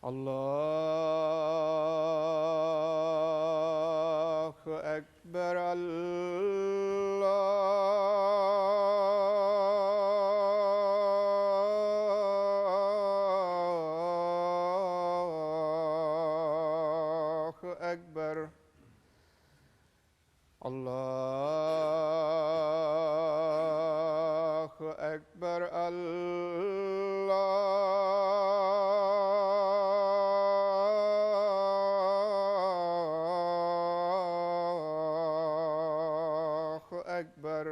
الله أكبر. الله أكبر. الله أكبر. الله أكبر.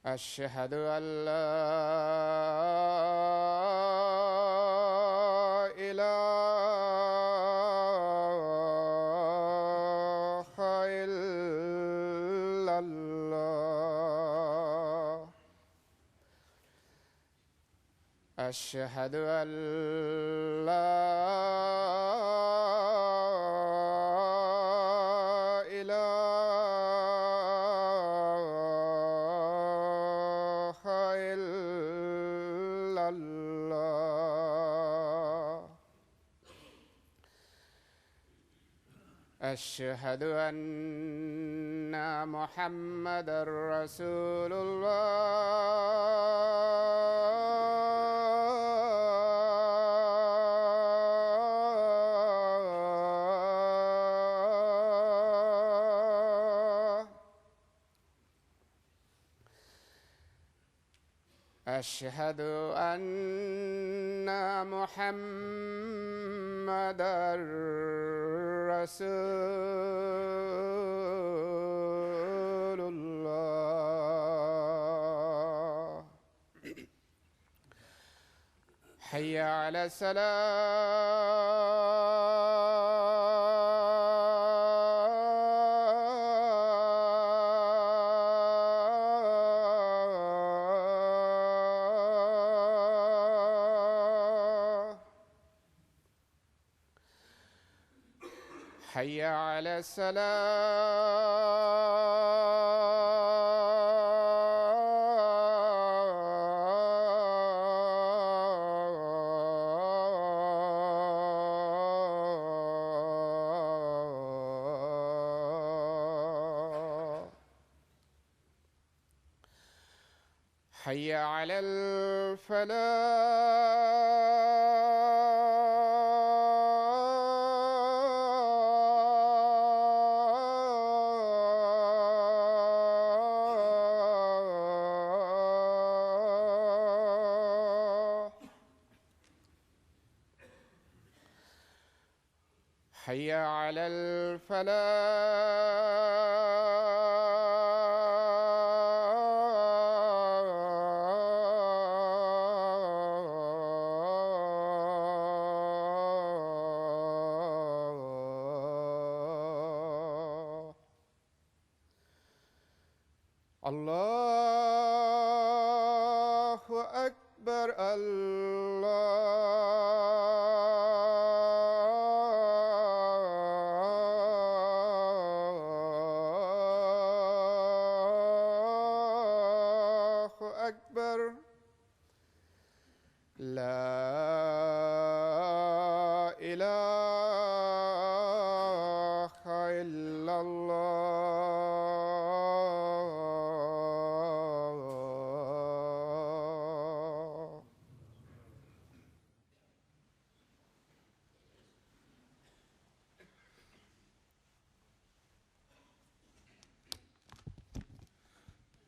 أشهد أن لا إله إلا الله. أشهد أن لا إله إلا الله. أشهد أن محمدًا رسول الله. أشهد أن محمدًا رسول الله. حي على الصلاة. حي على الصلاة. حي على الفلاح. حي على الفلاح. الله أكبر. الله أكبر. لا إله إلا الله.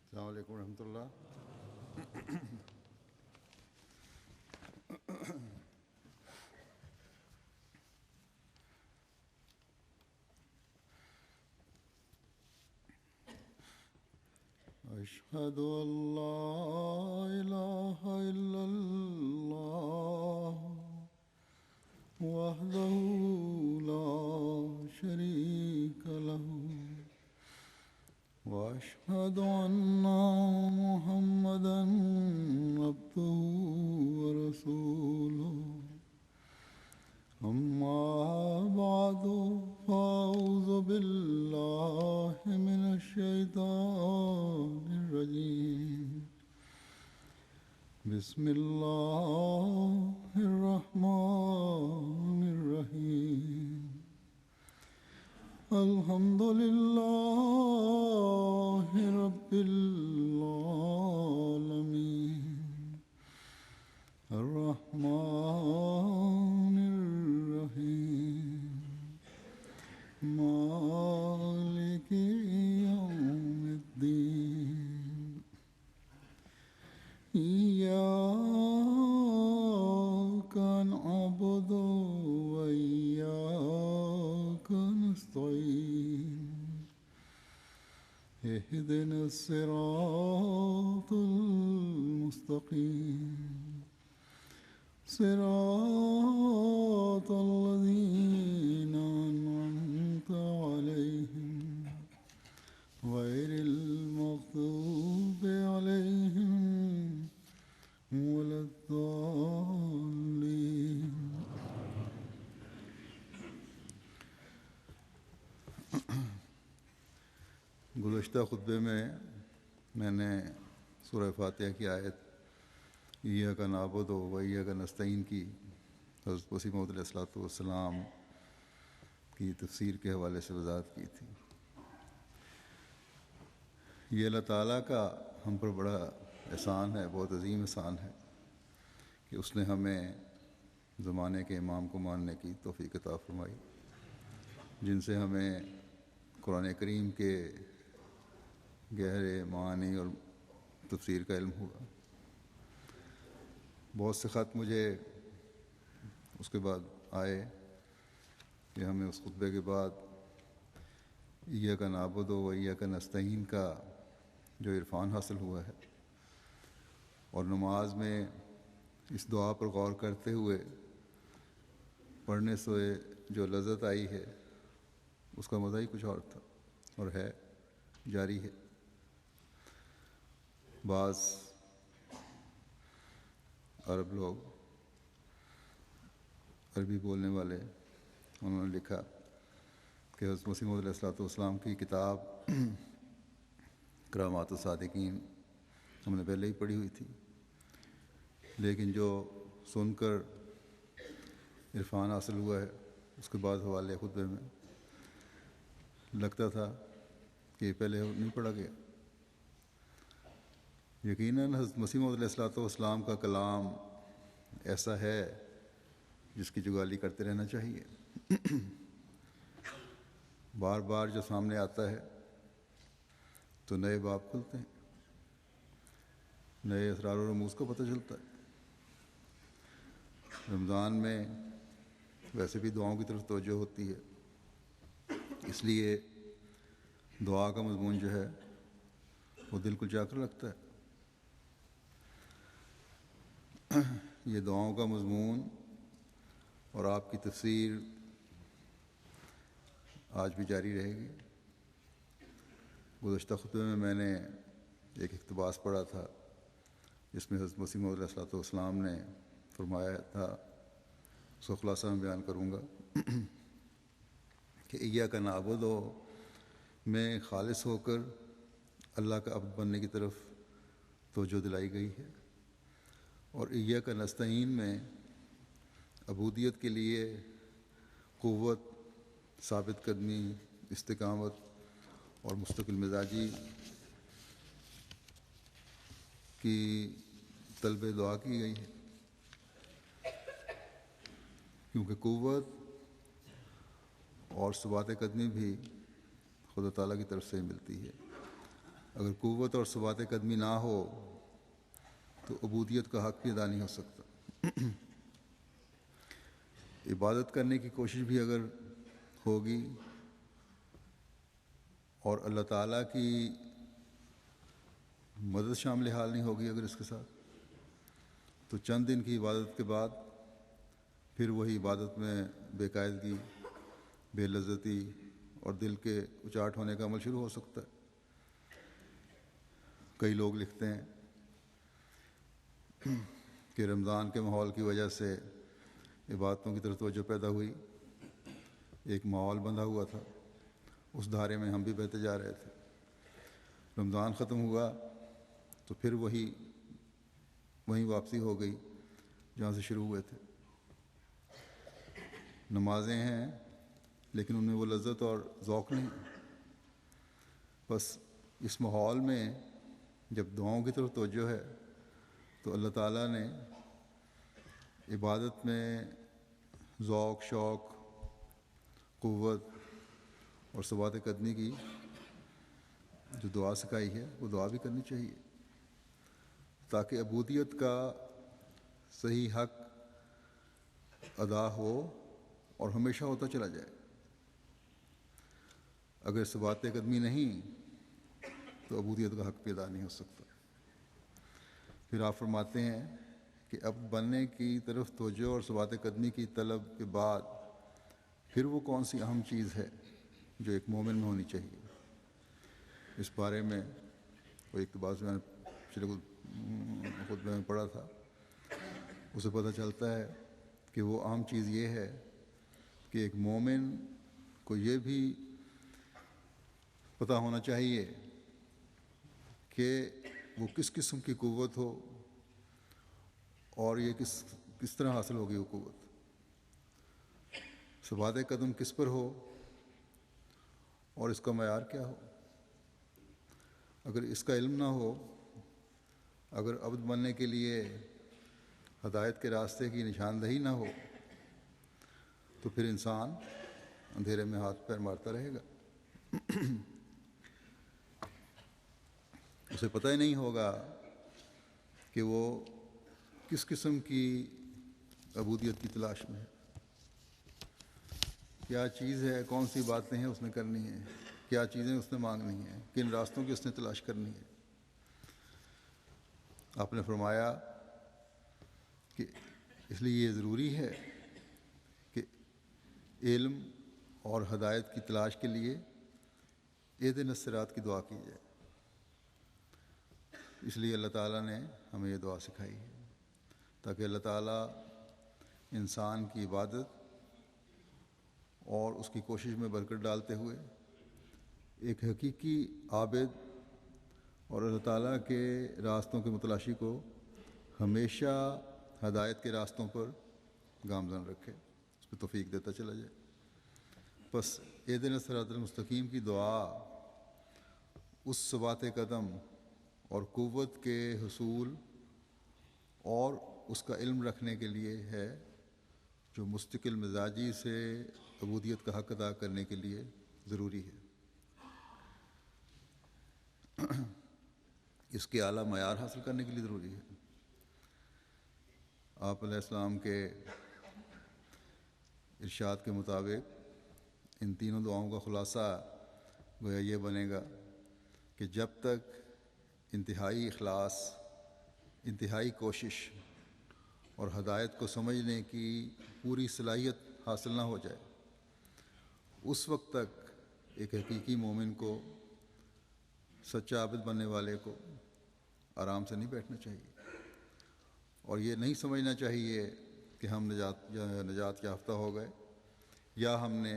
السلام عليكم ورحمة الله. أشهد أن لا إله إلا الله وحده لا شريك له وأشهد أن محمدًا عبده ورسوله. أما بعد فأعوذ بالله من الشيطان الرجيم. بسم الله الرحمن الرحيم الحمد لله رب العالمين الرحمن الرحيم مالك يوم الدين إياك نعبد وإياك نستعين اهدنا الصراط المستقيم صراط الذين أنعمت عليهم غير المغضوب عليهم ولا الضالين گزشتہ خطبے میں نے سورہ فاتحہ کی آیت ایاک نعبد و ایاک نستعین کی حضرت مسیح موعود علیہ الصلوۃ والسلام کی تفسیر کے حوالے سے وضاحت کی تھی. یہ اللہ تعالیٰ کا ہم پر بڑا احسان ہے، بہت عظیم احسان ہے کہ اس نے ہمیں زمانے کے امام کو ماننے کی توفیق عطا فرمائی، جن سے ہمیں قرآن کریم کے گہرے معانی اور تفسیر کا علم ہوا. بہت سے خط مجھے اس کے بعد آئے کہ ہمیں اس خطبے کے بعد ایاک نعبد و ایاک نستعین کا جو عرفان حاصل ہوا ہے اور نماز میں اس دعا پر غور کرتے ہوئے پڑھنے سے جو لذت آئی ہے اس کا مزہ ہی کچھ اور تھا اور ہے، جاری ہے. بعض عرب لوگ، عربی بولنے والے، انہوں نے لکھا کہ حضرت مسیح موعود علیہ الصلوۃ والسلام کی کتاب کرامات الصادقین ہم نے پہلے ہی پڑھی ہوئی تھی، لیکن جو سن کر عرفان حاصل ہوا ہے اس کے بعد حوالے خطبے میں لگتا تھا کہ یہ پہلے نہیں پڑھا گیا. یقیناً حضرت مسیح موعود علیہ الصلوۃ والسلام کا کلام ایسا ہے جس کی جگالی کرتے رہنا چاہیے. بار بار جو سامنے آتا ہے تو نئے باب کھلتے ہیں، نئے اسرار و رموز کا پتہ چلتا ہے. رمضان میں ویسے بھی دعاؤں کی طرف توجہ ہوتی ہے، اس لیے دعا کا مضمون جو ہے وہ دل کو جا کر لگتا ہے. یہ دعاؤں کا مضمون اور آپ کی تفسیر آج بھی جاری رہے گی. گزشتہ خطبے میں نے ایک اقتباس پڑھا تھا جس میں حضرت مسیح موعود علیہ الصلوۃ والسلام نے فرمایا تھا، اس کو خلاصہ میں بیان کروں گا کہ ایاک نعبد میں خالص ہو کر اللہ کا عبد بننے کی طرف توجہ دلائی گئی ہے، اور ایاک نستعین میں عبودیت کے لیے قوت، ثابت قدمی، استقامت اور مستقل مزاجی کی طلب دعا کی گئی ہے، کیونکہ قوت اور ثبات قدمی بھی خدا تعالیٰ کی طرف سے ملتی ہے. اگر قوت اور ثبات قدمی نہ ہو تو عبودیت کا حق بھی ادا نہیں ہو سکتا. عبادت کرنے کی کوشش بھی اگر ہوگی اور اللہ تعالیٰ کی مدد شامل حال نہیں ہوگی اگر اس کے ساتھ، تو چند دن کی عبادت کے بعد پھر وہی عبادت میں بے قاعدگی، بے لذتی اور دل کے اچاٹ ہونے کا عمل شروع ہو سکتا ہے. کئی لوگ لکھتے ہیں کہ رمضان کے ماحول کی وجہ سے عبادتوں کی طرف توجہ پیدا ہوئی، ایک ماحول بندھا ہوا تھا، اس دھارے میں ہم بھی بہتے جا رہے تھے. رمضان ختم ہوا تو پھر وہی وہیں واپسی ہو گئی جہاں سے شروع ہوئے تھے۔ نمازیں ہیں لیکن ان میں وہ لذت اور ذوق نہیں۔ بس اس ماحول میں جب دعاؤں کی طرف توجہ ہے تو اللہ تعالیٰ نے عبادت میں ذوق، شوق، قوت اور ثبات قدمی کی جو دعا سکھائی ہے وہ دعا بھی کرنی چاہیے، تاکہ عبودیت کا صحیح حق ادا ہو اور ہمیشہ ہوتا چلا جائے۔ اگر ثبات قدمی نہیں تو عبودیت کا حق پیدا نہیں ہو سکتا۔ پھر آپ فرماتے ہیں کہ اب بننے کی طرف توجہ اور ثبات قدمی کی طلب کے بعد پھر وہ کون سی اہم چیز ہے جو ایک مومن میں ہونی چاہیے؟ اس بارے میں وہ اقتباس میں پچھلے خطبے میں پڑھا تھا، اسے پتہ چلتا ہے کہ وہ اہم چیز یہ ہے کہ ایک مومن کو یہ بھی پتہ ہونا چاہیے کہ وہ کس قسم کی قوت ہو اور یہ کس طرح حاصل ہوگی وہ قوت، ثبات قدم کس پر ہو اور اس کا معیار کیا ہو۔ اگر اس کا علم نہ ہو، اگر عبد بننے کے لیے ہدایت کے راستے کی نشاندہی نہ ہو تو پھر انسان اندھیرے میں ہاتھ پیر مارتا رہے گا۔ اسے پتہ ہی نہیں ہوگا کہ وہ کس قسم کی عبودیت کی تلاش میں ہے، کیا چیز ہے، کون سی باتیں ہیں اس نے کرنی ہیں، کیا چیزیں اس نے مانگنی ہیں، کن راستوں کی اس نے تلاش کرنی ہے۔ آپ نے فرمایا کہ اس لیے یہ ضروری ہے کہ علم اور ہدایت کی تلاش کے لیے اہدنا الصراط کی دعا کی جائے۔ اس لیے اللہ تعالیٰ نے ہمیں یہ دعا سکھائی ہے تاکہ اللہ تعالیٰ انسان کی عبادت اور اس کی کوشش میں برکت ڈالتے ہوئے ایک حقیقی عابد اور اللہ تعالیٰ کے راستوں کے متلاشی کو ہمیشہ ہدایت کے راستوں پر گامزن رکھے، اس پہ توفیق دیتا چلا جائے۔ بس اہدنا الصراط المستقیم کی دعا اس ثبات قدم اور قوت کے حصول اور اس کا علم رکھنے کے لیے ہے جو مستقل مزاجی سے عبودیت کا حق ادا کرنے کے لیے ضروری ہے۔ اس کے اعلیٰ معیار حاصل کرنے کے لیے ضروری ہے۔ آپ علیہ السلام کے ارشاد کے مطابق ان تینوں دعاؤں کا خلاصہ گویا یہ بنے گا کہ جب تک انتہائی اخلاص، انتہائی کوشش اور ہدایت کو سمجھنے کی پوری صلاحیت حاصل نہ ہو جائے، اس وقت تک ایک حقیقی مومن کو، سچا عابد بننے والے کو آرام سے نہیں بیٹھنا چاہیے، اور یہ نہیں سمجھنا چاہیے کہ ہم نجات یافتہ ہو گئے یا ہم نے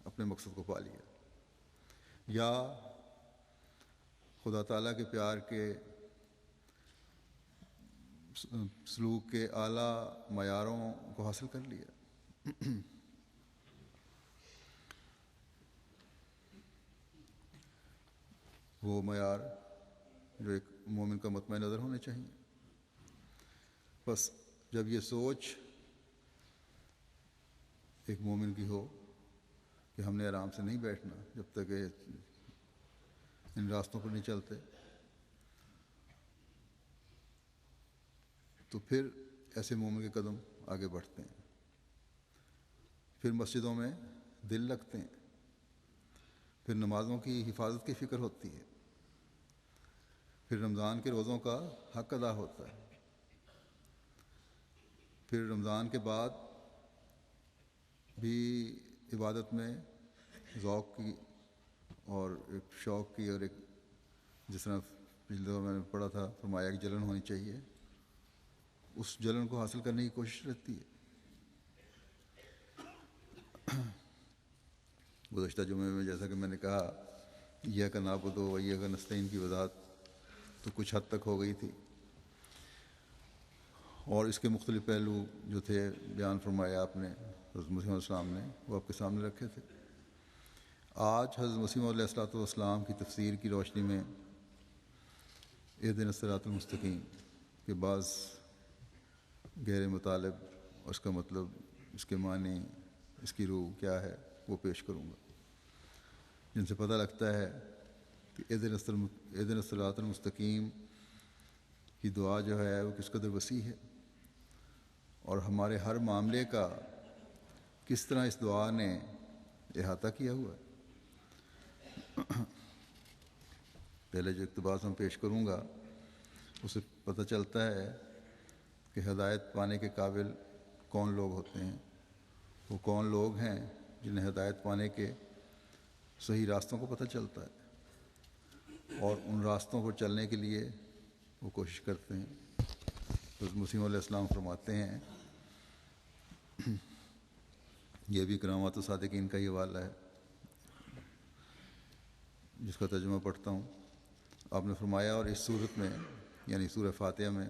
اپنے مقصد کو پا لیا، یا خدا تعالیٰ کے پیار کے سلوک کے اعلیٰ معیاروں کو حاصل کر لیا۔ وہ معیار جو ایک مومن کا مطمع نظر ہونے چاہیے۔ بس جب یہ سوچ ایک مومن کی ہو کہ ہم نے آرام سے نہیں بیٹھنا جب تک کہ ان راستوں پر نہیں چلتے، تو پھر ایسے مومن کے قدم آگے بڑھتے ہیں، پھر مسجدوں میں دل لگتے ہیں، پھر نمازوں کی حفاظت کی فکر ہوتی ہے، پھر رمضان کے روزوں کا حق ادا ہوتا ہے، پھر رمضان کے بعد بھی عبادت میں ذوق کی اور ایک شوق کی، اور ایک جس طرح پچھلے دفعہ میں نے پڑھا تھا فرمایا ایک جلن ہونی چاہیے، اس جلن کو حاصل کرنے کی کوشش رہتی ہے۔ گزشتہ جمعے میں جیسا کہ میں نے کہا ایاک نعبد و ایاک نستعین کی وضاحت تو کچھ حد تک ہو گئی تھی، اور اس کے مختلف پہلو جو تھے بیان فرمایا آپ نے حضرت مسیح علیہ السلام نے، وہ آپ کے سامنے رکھے تھے۔ آج حضرت مسیح علیہ السلام کی تفسیر کی روشنی میں اہدنا الصراط المستقیم کے بعض گہرے مطالب اور اس کا مطلب، اس کے معنی، اس کی روح کیا ہے، وہ پیش کروں گا، جن سے پتہ لگتا ہے کہ اہدنا الصراط المستقیم کی دعا جو ہے وہ کس قدر وسیع ہے، اور ہمارے ہر معاملے کا کس طرح اس دعا نے احاطہ کیا ہوا ہے۔ پہلے جو اقتباس میں پیش کروں گا اس سے پتہ چلتا ہے کہ ہدایت پانے کے قابل کون لوگ ہوتے ہیں۔ وہ کون لوگ ہیں جنہیں ہدایت پانے کے صحیح راستوں کو پتہ چلتا ہے اور ان راستوں پر چلنے کے لیے وہ کوشش کرتے ہیں۔ حضرت مسیح علیہ السلام فرماتے ہیں، یہ بھی کرامات الصادقین کا ہی حوالہ ہے جس کا ترجمہ پڑھتا ہوں۔ آپ نے فرمایا، اور اس صورت میں یعنی سورہ فاتحہ میں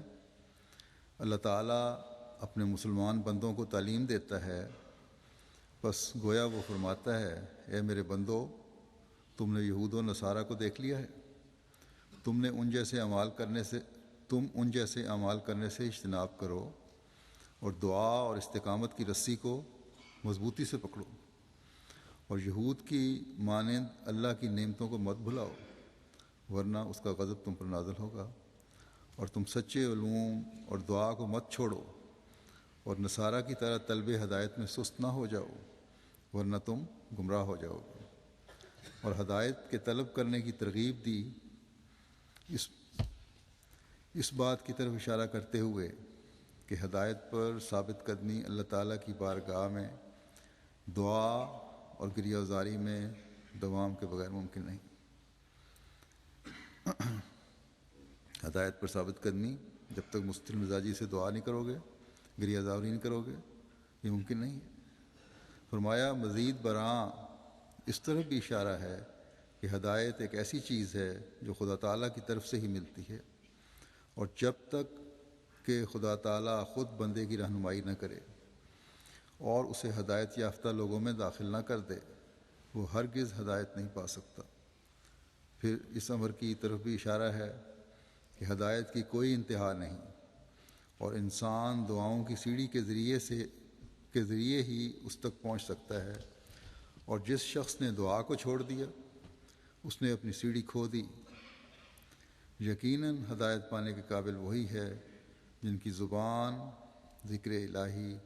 اللہ تعالیٰ اپنے مسلمان بندوں کو تعلیم دیتا ہے، بس گویا وہ فرماتا ہے، اے میرے بندو، تم نے یہود و نصارہ کو دیکھ لیا ہے، تم ان جیسے اعمال کرنے سے اجتناب کرو اور دعا اور استقامت کی رسی کو مضبوطی سے پکڑو، اور یہود کی مانند اللہ کی نعمتوں کو مت بھلاؤ، ورنہ اس کا غضب تم پر نازل ہوگا، اور تم سچے علوم اور دعا کو مت چھوڑو، اور نصارہ کی طرح طلب ہدایت میں سست نہ ہو جاؤ، ورنہ تم گمراہ ہو جاؤ گے۔ اور ہدایت کے طلب کرنے کی ترغیب دی، اس بات کی طرف اشارہ کرتے ہوئے کہ ہدایت پر ثابت قدمی اللہ تعالیٰ کی بارگاہ میں دعا اور گریہ زاری میں دوام کے بغیر ممکن نہیں۔ ہدایت پر ثابت قدمی جب تک مستقل مزاجی سے دعا نہیں کرو گے، گریہ زاری نہیں کرو گے، یہ ممکن نہیں ہے۔ فرمایا مزید برآں اس طرف بھی اشارہ ہے کہ ہدایت ایک ایسی چیز ہے جو خدا تعالیٰ کی طرف سے ہی ملتی ہے، اور جب تک کہ خدا تعالیٰ خود بندے کی رہنمائی نہ کرے اور اسے ہدایت یافتہ لوگوں میں داخل نہ کر دے، وہ ہرگز ہدایت نہیں پا سکتا۔ پھر اس امر کی طرف بھی اشارہ ہے کہ ہدایت کی کوئی انتہا نہیں، اور انسان دعاؤں کی سیڑھی کے ذریعے ہی اس تک پہنچ سکتا ہے، اور جس شخص نے دعا کو چھوڑ دیا اس نے اپنی سیڑھی کھو دی۔ یقیناً ہدایت پانے کے قابل وہی ہے جن کی زبان ذکر الہی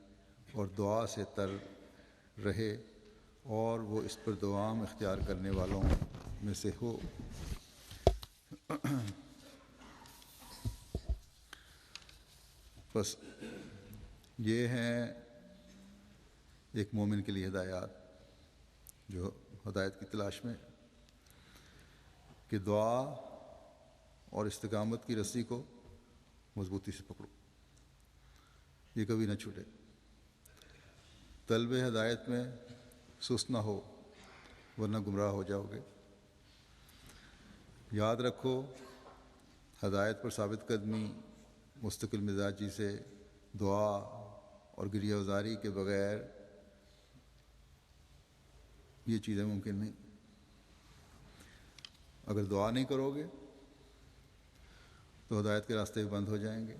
اور دعا سے تر رہے اور وہ اس پر دوام اختیار کرنے والوں میں سے ہو۔ بس یہ ہیں ایک مومن کے لیے ہدایات جو ہدایت کی تلاش میں کہ دعا اور استقامت کی رسی کو مضبوطی سے پکڑو، یہ کبھی نہ چھوٹے، طلب ہدایت میں سست نہ ہو ورنہ گمراہ ہو جاؤ گے۔ یاد رکھو، ہدایت پر ثابت قدمی مستقل مزاجی سے دعا اور گریہ زاری کے بغیر یہ چیزیں ممکن نہیں۔ اگر دعا نہیں کرو گے تو ہدایت کے راستے بند ہو جائیں گے،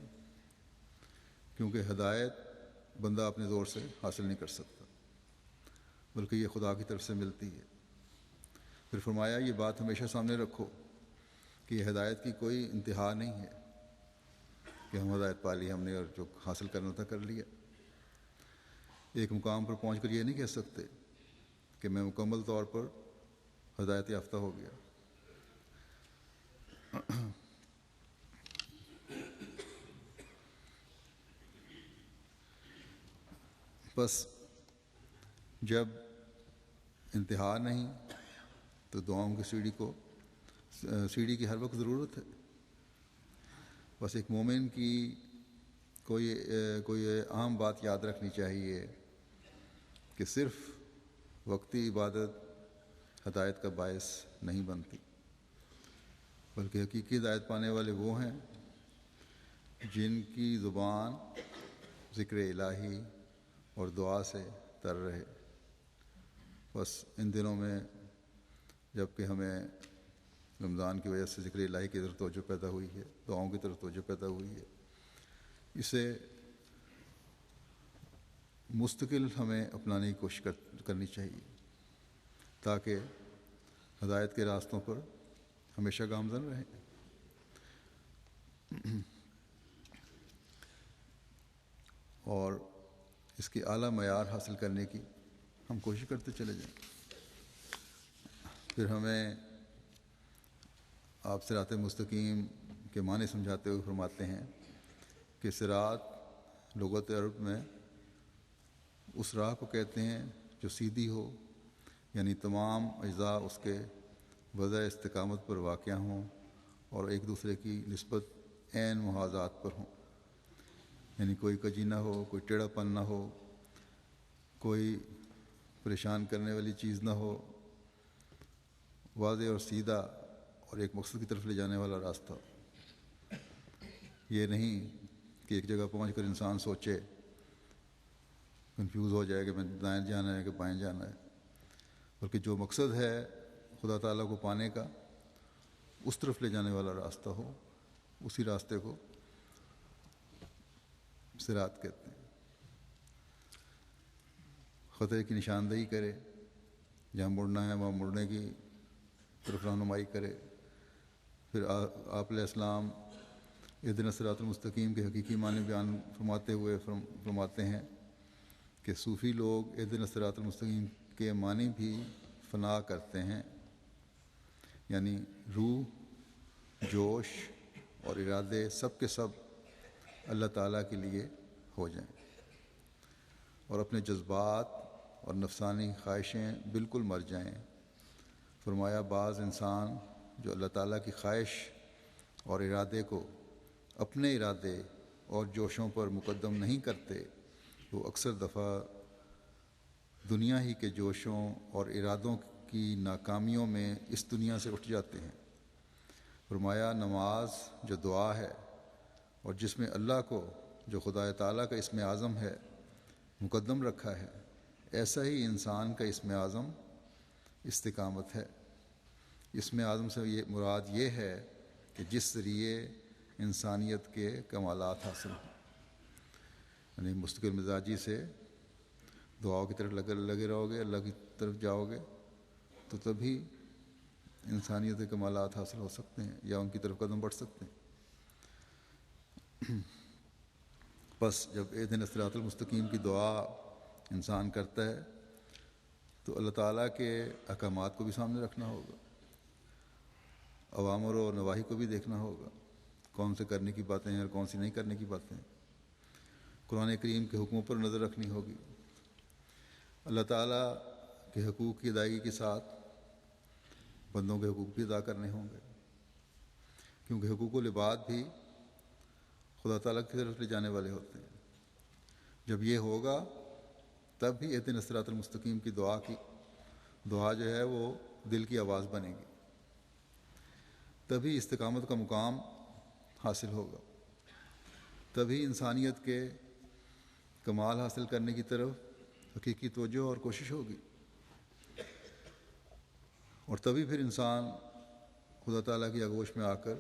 کیونکہ ہدایت بندہ اپنے زور سے حاصل نہیں کر سکتا، بلکہ یہ خدا کی طرف سے ملتی ہے۔ پھر فرمایا، یہ بات ہمیشہ سامنے رکھو کہ یہ ہدایت کی کوئی انتہا نہیں ہے کہ ہم ہدایت پا لی، ہم نے اور جو حاصل کرنا تھا کر لیا۔ ایک مقام پر پہنچ کر یہ نہیں کہہ سکتے کہ میں مکمل طور پر ہدایت یافتہ ہو گیا۔ بس جب انتہا نہیں تو دعاؤں کی سیڑھی کی ہر وقت ضرورت ہے۔ بس ایک مومن کی کوئی عام بات یاد رکھنی چاہیے کہ صرف وقتی عبادت ہدایت کا باعث نہیں بنتی، بلکہ حقیقی ہدایت پانے والے وہ ہیں جن کی زبان ذکر الہی اور دعا سے تر رہے۔ بس ان دنوں میں جب کہ ہمیں رمضان کی وجہ سے ذکر الہی کی طرف توجہ پیدا ہوئی ہے، دعاؤں کی طرف توجہ پیدا ہوئی ہے، اسے مستقل ہمیں اپنانے کی کوشش کرنی چاہیے تاکہ ہدایت کے راستوں پر ہمیشہ گامزن رہیں۔ اور اس کی اعلیٰ معیار حاصل کرنے کی ہم کوشش کرتے چلے جائیں۔ پھر ہمیں آپ صراط مستقیم کے معنی سمجھاتے ہوئے فرماتے ہیں کہ صراط لغت عرب میں اس راہ کو کہتے ہیں جو سیدھی ہو، یعنی تمام اجزاء اس کے وضع استقامت پر واقع ہوں اور ایک دوسرے کی نسبت عین محاذات پر ہوں، یعنی کوئی کجی نہ ہو، کوئی ٹیڑھا پن نہ ہو، کوئی پریشان کرنے والی چیز نہ ہو، واضح اور سیدھا اور ایک مقصد کی طرف لے جانے والا راستہ۔ یہ نہیں کہ ایک جگہ پہنچ کر انسان سوچے، کنفیوز ہو جائے کہ میں دائیں جانا ہے کہ بائیں جانا ہے، بلکہ جو مقصد ہے خدا تعالیٰ کو پانے کا، اس طرف لے جانے والا راستہ ہو، اسی راستے کو صراط کہتے ہیں۔ خطرے کی نشاندہی کرے، جہاں مڑنا ہے وہاں مڑنے کی طرف رہنمائی کرے۔ پھر آپ علیہ السلام اہدنا الصراط المستقیم کے حقیقی معنی بیان فرماتے ہوئے فرماتے ہیں کہ صوفی لوگ اہدنا الصراط المستقیم کے معنی بھی فنا کرتے ہیں، یعنی روح، جوش اور ارادے سب کے سب اللہ تعالیٰ کے لیے ہو جائیں اور اپنے جذبات اور نفسانی خواہشیں بالکل مر جائیں۔ فرمایا بعض انسان جو اللہ تعالیٰ کی خواہش اور ارادے کو اپنے ارادے اور جوشوں پر مقدم نہیں کرتے، وہ اکثر دفعہ دنیا ہی کے جوشوں اور ارادوں کی ناکامیوں میں اس دنیا سے اٹھ جاتے ہیں۔ فرمایا نماز جو دعا ہے اور جس میں اللہ کو جو خدا تعالیٰ کا اسم اعظم ہے مقدم رکھا ہے، ایسا ہی انسان کا اسم اعظم استقامت ہے۔ اسم اعظم سے یہ مراد یہ ہے کہ جس ذریعے انسانیت کے کمالات حاصل ہوں، یعنی مستقل مزاجی سے دعاؤں کی طرف لگے رہو گے، اللہ کی طرف جاؤ گے تو تبھی انسانیت کے کمالات حاصل ہو سکتے ہیں یا ان کی طرف قدم بڑھ سکتے ہیں۔ بس جب اہدنا الصراط المستقیم کی دعا انسان کرتا ہے تو اللہ تعالیٰ کے احکامات کو بھی سامنے رکھنا ہوگا، اوامر و نواہی کو بھی دیکھنا ہوگا، کون سے کرنے کی باتیں ہیں اور کون سی نہیں کرنے کی باتیں ہیں۔ قرآن کریم کے حکموں پر نظر رکھنی ہوگی۔ اللہ تعالیٰ کے حقوق کی ادائیگی کے ساتھ بندوں کے حقوق بھی ادا کرنے ہوں گے، کیونکہ حقوق العباد بھی خدا تعالیٰ کی طرف لے جانے والے ہوتے ہیں۔ جب یہ ہوگا تب ہی اہدنا الصراط المستقیم کی دعا جو ہے وہ دل کی آواز بنے گی، تبھی استقامت کا مقام حاصل ہوگا، تبھی انسانیت کے کمال حاصل کرنے کی طرف حقیقی توجہ اور کوشش ہوگی، اور تبھی پھر انسان خدا تعالیٰ کی آغوش میں آ کر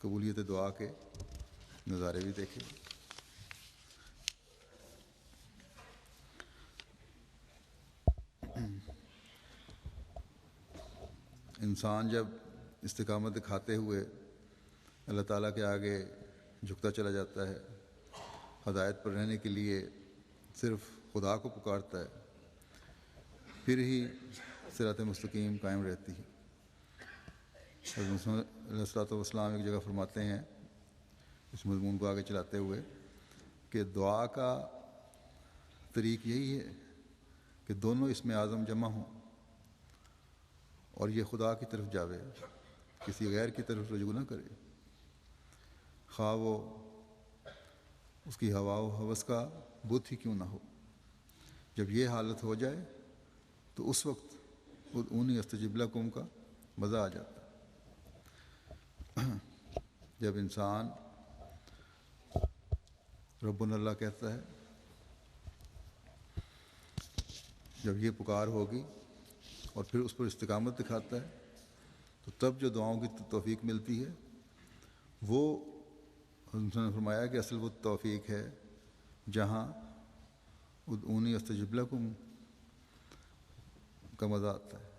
قبولیت دعا کے نظارے بھی دیکھے گا۔ انسان جب استقامت دکھاتے ہوئے اللہ تعالیٰ کے آگے جھکتا چلا جاتا ہے، ہدایت پر رہنے کے لیے صرف خدا کو پکارتا ہے، پھر ہی صراط مستقیم قائم رہتی ہے۔ حضرت علیہ الصلوۃ والسلام ایک جگہ فرماتے ہیں اس مضمون کو آگے چلاتے ہوئے کہ دعا کا طریق یہی ہے کہ دونوں اسم اعظم جمع ہوں اور یہ خدا کی طرف جاوے، کسی غیر کی طرف رجوع نہ کرے، خواہ وہ اس کی ہوا و ہوس کا بت ہی کیوں نہ ہو۔ جب یہ حالت ہو جائے تو اس وقت ادعونی استجب لکم کا مزہ آ جاتا ہے۔ جب انسان ربنا اللہ کہتا ہے جب یہ پکار ہوگی اور پھر اس پر استقامت دکھاتا ہے تو تب جو دعاؤں کی توفیق ملتی ہے وہ حضرت نے فرمایا کہ اصل وہ توفیق ہے جہاں ادعونی استجب لکم کا مزہ آتا ہے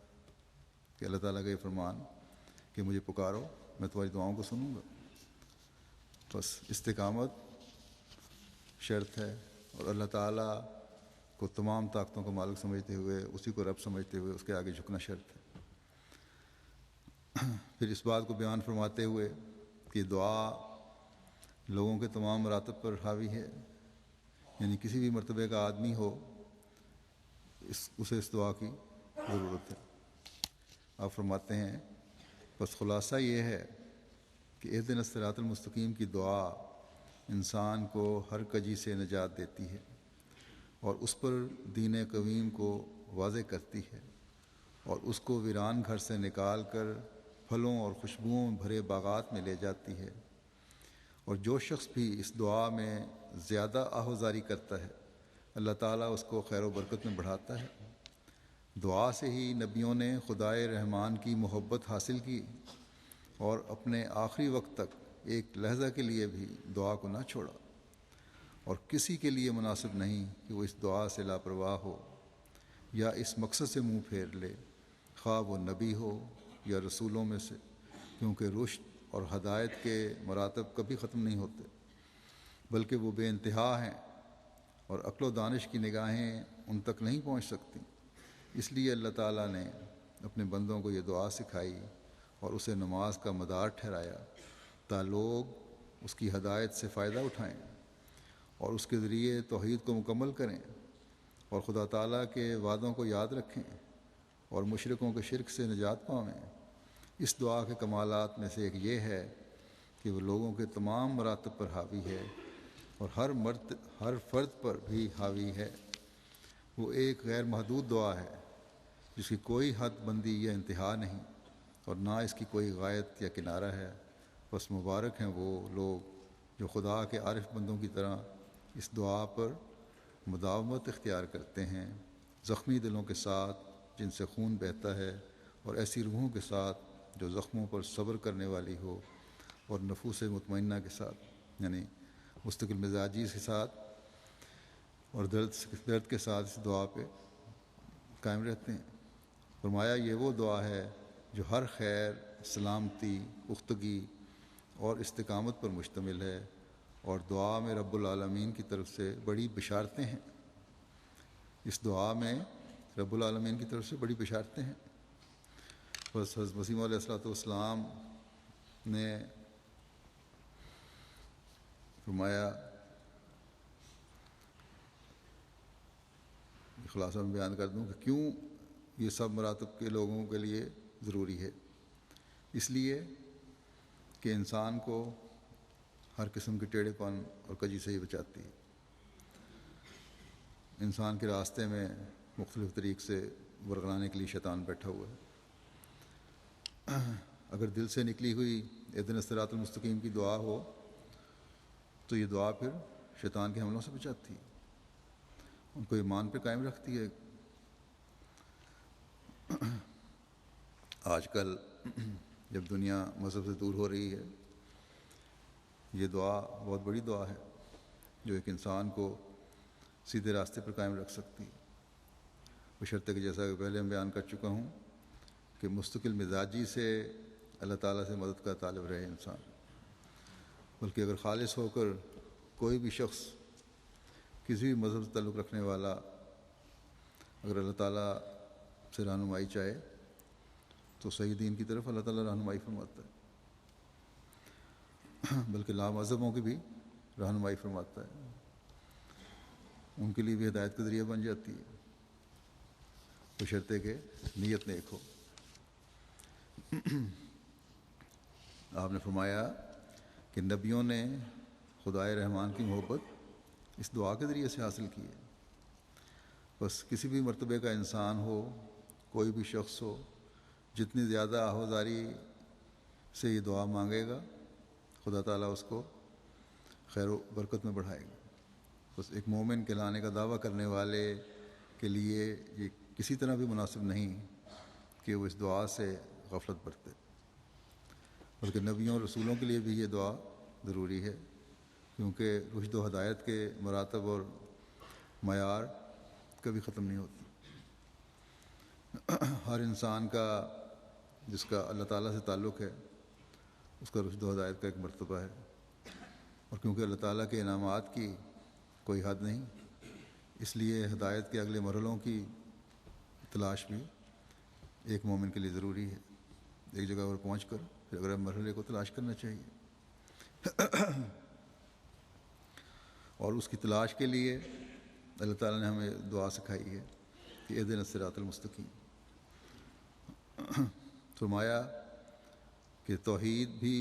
کہ اللہ تعالیٰ کا یہ فرمان کہ مجھے پکارو میں تمہاری دعاؤں کو سنوں گا. بس استقامت شرط ہے اور اللہ تعالیٰ کو تمام طاقتوں کا مالک سمجھتے ہوئے اسی کو رب سمجھتے ہوئے اس کے آگے جھکنا شرط ہے. پھر اس بات کو بیان فرماتے ہوئے کہ دعا لوگوں کے تمام مراتب پر حاوی ہے، یعنی کسی بھی مرتبے کا آدمی ہو اسے اس دعا کی ضرورت ہے. آپ فرماتے ہیں بس خلاصہ یہ ہے کہ اہدنا الصراط المستقیم کی دعا انسان کو ہر کجی سے نجات دیتی ہے اور اس پر دین قویم کو واضح کرتی ہے اور اس کو ویران گھر سے نکال کر پھلوں اور خوشبوؤں بھرے باغات میں لے جاتی ہے. اور جو شخص بھی اس دعا میں زیادہ آہوزاری کرتا ہے اللہ تعالیٰ اس کو خیر و برکت میں بڑھاتا ہے. دعا سے ہی نبیوں نے خدائے رحمان کی محبت حاصل کی اور اپنے آخری وقت تک ایک لحظہ کے لیے بھی دعا کو نہ چھوڑا، اور کسی کے لیے مناسب نہیں کہ وہ اس دعا سے لاپرواہ ہو یا اس مقصد سے منہ پھیر لے، خواہ وہ نبی ہو یا رسولوں میں سے، کیونکہ رشد اور ہدایت کے مراتب کبھی ختم نہیں ہوتے بلکہ وہ بے انتہا ہیں اور عقل و دانش کی نگاہیں ان تک نہیں پہنچ سکتی. اس لیے اللہ تعالیٰ نے اپنے بندوں کو یہ دعا سکھائی اور اسے نماز کا مدار ٹھہرایا تاکہ لوگ اس کی ہدایت سے فائدہ اٹھائیں اور اس کے ذریعے توحید کو مکمل کریں اور خدا تعالیٰ کے وعدوں کو یاد رکھیں اور مشرکوں کے شرک سے نجات پائیں. اس دعا کے کمالات میں سے ایک یہ ہے کہ وہ لوگوں کے تمام مراتب پر حاوی ہے اور ہر فرد پر بھی حاوی ہے. وہ ایک غیر محدود دعا ہے جس کی کوئی حد بندی یا انتہا نہیں اور نہ اس کی کوئی غایت یا کنارہ ہے. بس مبارک ہیں وہ لوگ جو خدا کے عارف بندوں کی طرح اس دعا پر مداومت اختیار کرتے ہیں، زخمی دلوں کے ساتھ جن سے خون بہتا ہے، اور ایسی روحوں کے ساتھ جو زخموں پر صبر کرنے والی ہو، اور نفوس مطمئنہ کے ساتھ یعنی مستقل مزاجی کے ساتھ اور درد کے ساتھ اس دعا پہ قائم رہتے ہیں. فرمایا یہ وہ دعا ہے جو ہر خیر، سلامتی، پختگی اور استقامت پر مشتمل ہے، اور دعا میں رب العالمین کی طرف سے بڑی بشارتیں ہیں. اس دعا میں رب العالمین کی طرف سے بڑی بشارتیں ہیں. بس حضرت مسیح علیہ الصلوۃ والسلام نے فرمایا، خلاصہ میں بیان کر دوں کہ کیوں یہ سب مراتب کے لوگوں کے لیے ضروری ہے. اس لیے کہ انسان کو ہر قسم کے ٹیڑھے پن اور کجی سے ہی بچاتی ہے. انسان کے راستے میں مختلف طریق سے ورگلانے کے لیے شیطان بیٹھا ہوا ہے. اگر دل سے نکلی ہوئی اہدنا الصراط المستقیم کی دعا ہو تو یہ دعا پھر شیطان کے حملوں سے بچاتی ہے، ان کو ایمان پہ قائم رکھتی ہے. آج کل جب دنیا مذہب سے دور ہو رہی ہے، یہ دعا بہت بڑی دعا ہے جو ایک انسان کو سیدھے راستے پر قائم رکھ سکتی ہے، بشرطے کہ جیسا کہ پہلے میں بیان کر چکا ہوں کہ مستقل مزاجی سے اللہ تعالیٰ سے مدد کا طالب رہے انسان. بلکہ اگر خالص ہو کر کوئی بھی شخص کسی بھی مذہب سے تعلق رکھنے والا اگر اللہ تعالیٰ سے رہنمائی چاہے تو صحیح دین کی طرف اللہ تعالیٰ رہنمائی فرماتا ہے، بلکہ لامذہبوں کی بھی رہنمائی فرماتا ہے، ان کے لیے بھی ہدایت کا ذریعہ بن جاتی ہے بشرطے کہ نیت نیک ہو. آپ نے فرمایا کہ نبیوں نے خدائے رحمان کی محبت اس دعا کے ذریعے سے حاصل کی ہے. بس کسی بھی مرتبے کا انسان ہو، کوئی بھی شخص ہو، جتنی زیادہ آہوزاری سے یہ دعا مانگے گا خدا تعالیٰ اس کو خیر و برکت میں بڑھائے گا. بس ایک مومن کہلانے کا دعویٰ کرنے والے کے لیے یہ کسی طرح بھی مناسب نہیں کہ وہ اس دعا سے غفلت برتے، بلکہ نبیوں اور رسولوں کے لیے بھی یہ دعا ضروری ہے، کیونکہ رشد و ہدایت کے مراتب اور معیار کبھی ختم نہیں ہوتے۔ ہر انسان کا جس کا اللہ تعالیٰ سے تعلق ہے، اس کا رشد و ہدایت کا ایک مرتبہ ہے، اور کیونکہ اللہ تعالیٰ کے انعامات کی کوئی حد نہیں، اس لیے ہدایت کے اگلے مرحلوں کی تلاش بھی ایک مومن کے لیے ضروری ہے۔ ایک جگہ پر پہنچ کر پھر اگلے مرحلے کو تلاش کرنا چاہیے، اور اس کی تلاش کے لیے اللہ تعالیٰ نے ہمیں دعا سکھائی ہے کہ اہدنا الصراط المستقیم۔ فرمایا کہ توحید بھی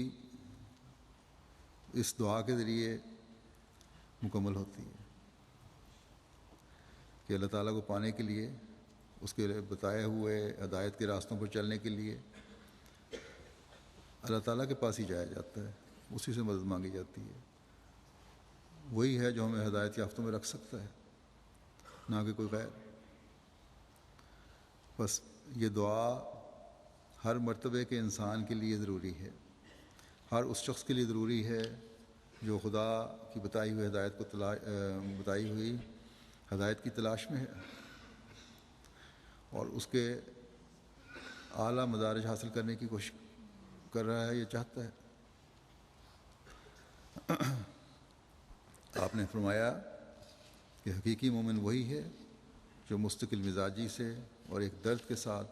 اس دعا کے ذریعے مکمل ہوتی ہے، کہ اللہ تعالیٰ کو پانے کے لیے، اس کے بتائے ہوئے ہدایت کے راستوں پر چلنے کے لیے اللہ تعالیٰ کے پاس ہی جایا جاتا ہے، اسی سے مدد مانگی جاتی ہے۔ وہی ہے جو ہمیں ہدایت یافتوں میں رکھ سکتا ہے، نہ کہ کوئی غیر۔ بس یہ دعا ہر مرتبے کے انسان کے لیے ضروری ہے، ہر اس شخص کے لیے ضروری ہے جو خدا کی بتائی ہوئی ہدایت کی تلاش میں ہے اور اس کے اعلیٰ مدارج حاصل کرنے کی کوشش کر رہا ہے یا چاہتا ہے۔ آپ نے فرمایا کہ حقیقی مومن وہی ہے جو مستقل مزاجی سے اور ایک درد کے ساتھ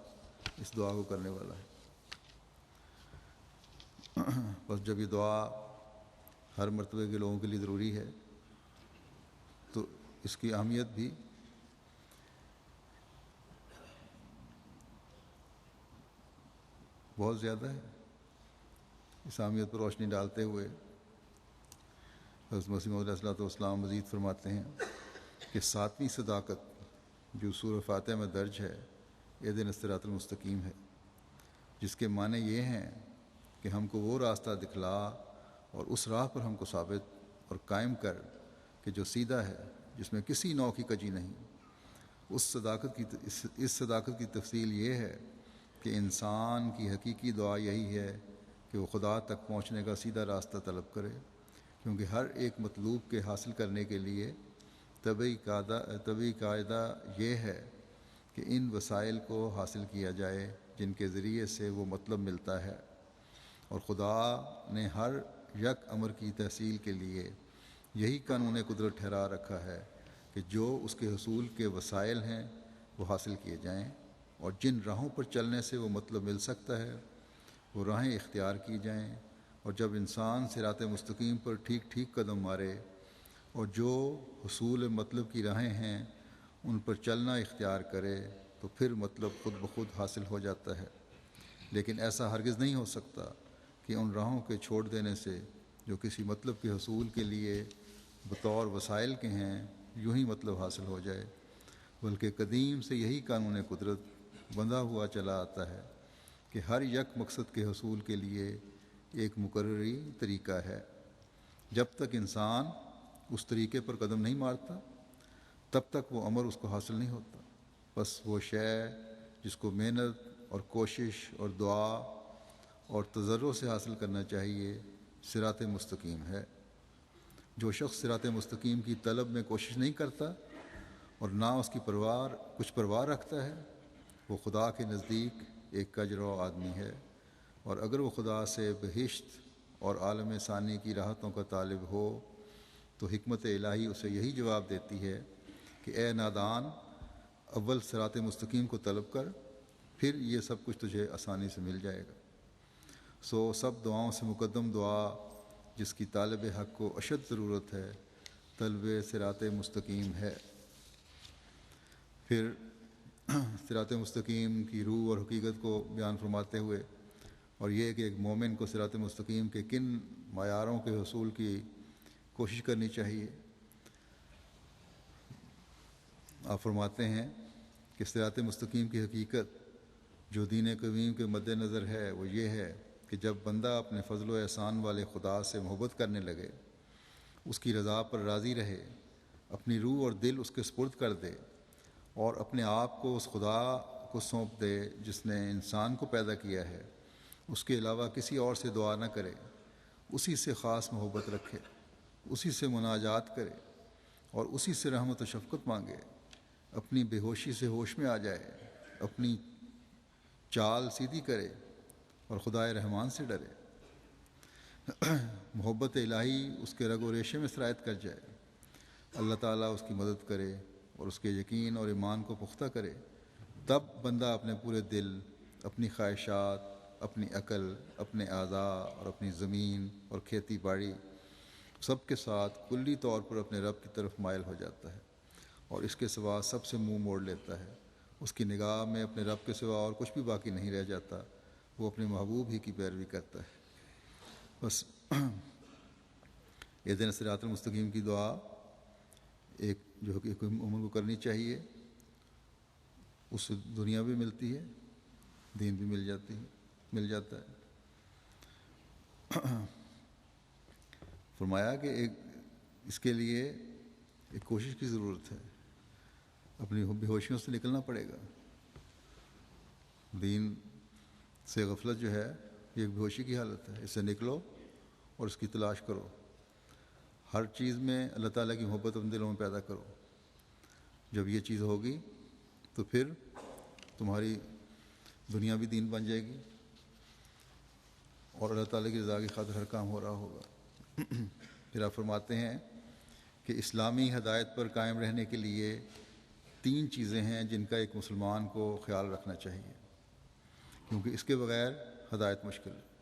اس دعا کو کرنے والا ہے۔ بس جب یہ دعا ہر مرتبے کے لوگوں کے لیے ضروری ہے تو اس کی اہمیت بھی بہت زیادہ ہے۔ اس اہمیت پر روشنی ڈالتے ہوئے حضرت مسیح موعود علیہ الصلوۃ والسلام مزید فرماتے ہیں کہ 7ویں صداقت جو سورہ فاتحہ میں درج ہے اہدنا الصراط المستقیم ہے، جس کے معنی یہ ہیں کہ ہم کو وہ راستہ دکھلا اور اس راہ پر ہم کو ثابت اور قائم کر کہ جو سیدھا ہے، جس میں کسی نوع کی کجی نہیں۔ اس صداقت کی تفصیل یہ ہے کہ انسان کی حقیقی دعا یہی ہے کہ وہ خدا تک پہنچنے کا سیدھا راستہ طلب کرے، کیونکہ ہر ایک مطلوب کے حاصل کرنے کے لیے طبعی قاعدہ یہ ہے کہ ان وسائل کو حاصل کیا جائے جن کے ذریعے سے وہ مطلب ملتا ہے، اور خدا نے ہر یک امر کی تحصیل کے لیے یہی قانون قدرت ٹھہرا رکھا ہے کہ جو اس کے حصول کے وسائل ہیں وہ حاصل کیے جائیں، اور جن راہوں پر چلنے سے وہ مطلب مل سکتا ہے وہ راہیں اختیار کی جائیں، اور جب انسان صراط مستقیم پر ٹھیک ٹھیک قدم مارے اور جو حصول مطلب کی راہیں ہیں ان پر چلنا اختیار کرے تو پھر مطلب خود بخود حاصل ہو جاتا ہے۔ لیکن ایسا ہرگز نہیں ہو سکتا کہ ان راہوں کے چھوڑ دینے سے جو کسی مطلب کے حصول کے لیے بطور وسائل کے ہیں یوں ہی مطلب حاصل ہو جائے، بلکہ قدیم سے یہی قانون قدرت بندھا ہوا چلا آتا ہے کہ ہر یک مقصد کے حصول کے لیے ایک مقرری طریقہ ہے۔ جب تک انسان اس طریقے پر قدم نہیں مارتا تب تک وہ امر اس کو حاصل نہیں ہوتا۔ بس وہ شے جس کو محنت اور کوشش اور دعا اور تضرع سے حاصل کرنا چاہیے صراط مستقیم ہے۔ جو شخص صراط مستقیم کی طلب میں کوشش نہیں کرتا اور نہ اس کی کچھ پرواہ رکھتا ہے، وہ خدا کے نزدیک ایک کجرو آدمی ہے، اور اگر وہ خدا سے بہشت اور عالم ثانی کی راحتوں کا طالب ہو تو حکمت الہی اسے یہی جواب دیتی ہے کہ اے نادان، اول صراط مستقیم کو طلب کر، پھر یہ سب کچھ تجھے آسانی سے مل جائے گا۔ سو سب دعاؤں سے مقدم دعا جس کی طالب حق کو اشد ضرورت ہے طلب صراط مستقیم ہے۔ پھر صراط مستقیم کی روح اور حقیقت کو بیان فرماتے ہوئے، اور یہ کہ ایک مومن کو صراط مستقیم کے کن معیاروں کے حصول کی کوشش کرنی چاہیے، آپ فرماتے ہیں کہ صراط مستقیم کی حقیقت جو دین قویم کے مد نظر ہے وہ یہ ہے کہ جب بندہ اپنے فضل و احسان والے خدا سے محبت کرنے لگے، اس کی رضا پر راضی رہے، اپنی روح اور دل اس کے سپرد کر دے اور اپنے آپ کو اس خدا کو سونپ دے جس نے انسان کو پیدا کیا ہے، اس کے علاوہ کسی اور سے دعا نہ کرے، اسی سے خاص محبت رکھے، اسی سے مناجات کرے اور اسی سے رحمت و شفقت مانگے، اپنی بے ہوشی سے ہوش میں آ جائے، اپنی چال سیدھی کرے اور خدائے رحمان سے ڈرے، محبت الہی اس کے رگ و ریشے میں سرایت کر جائے، اللہ تعالیٰ اس کی مدد کرے اور اس کے یقین اور ایمان کو پختہ کرے، تب بندہ اپنے پورے دل، اپنی خواہشات، اپنی عقل، اپنے اعضاء اور اپنی زمین اور کھیتی باڑی سب کے ساتھ کلی طور پر اپنے رب کی طرف مائل ہو جاتا ہے اور اس کے سوا سب سے منہ موڑ لیتا ہے۔ اس کی نگاہ میں اپنے رب کے سوا اور کچھ بھی باقی نہیں رہ جاتا، وہ اپنے محبوب ہی کی پیروی کرتا ہے۔ بس اہدنا الصراط المستقیم کی دعا ایک جو کہ کوئی مومن کو کرنی چاہیے، اس سے دنیا بھی ملتی ہے، دین بھی مل جاتا ہے۔ فرمایا کہ اس کے لیے ایک کوشش کی ضرورت ہے، اپنی بے ہوشیوں سے نکلنا پڑے گا۔ دین سے غفلت جو ہے یہ ایک بے ہوشی کی حالت ہے، اس سے نکلو اور اس کی تلاش کرو، ہر چیز میں اللہ تعالیٰ کی محبت اپنے دلوں میں پیدا کرو۔ جب یہ چیز ہوگی تو پھر تمہاری دنیا بھی دین بن جائے گی اور اللہ تعالیٰ کی رضا کی خاطر ہر کام ہو رہا ہوگا۔ پھر آپ فرماتے ہیں کہ اسلامی ہدایت پر قائم رہنے کے لیے 3 چیزیں ہیں جن کا ایک مسلمان کو خیال رکھنا چاہیے، کیونکہ اس کے بغیر ہدایت مشکل ہے۔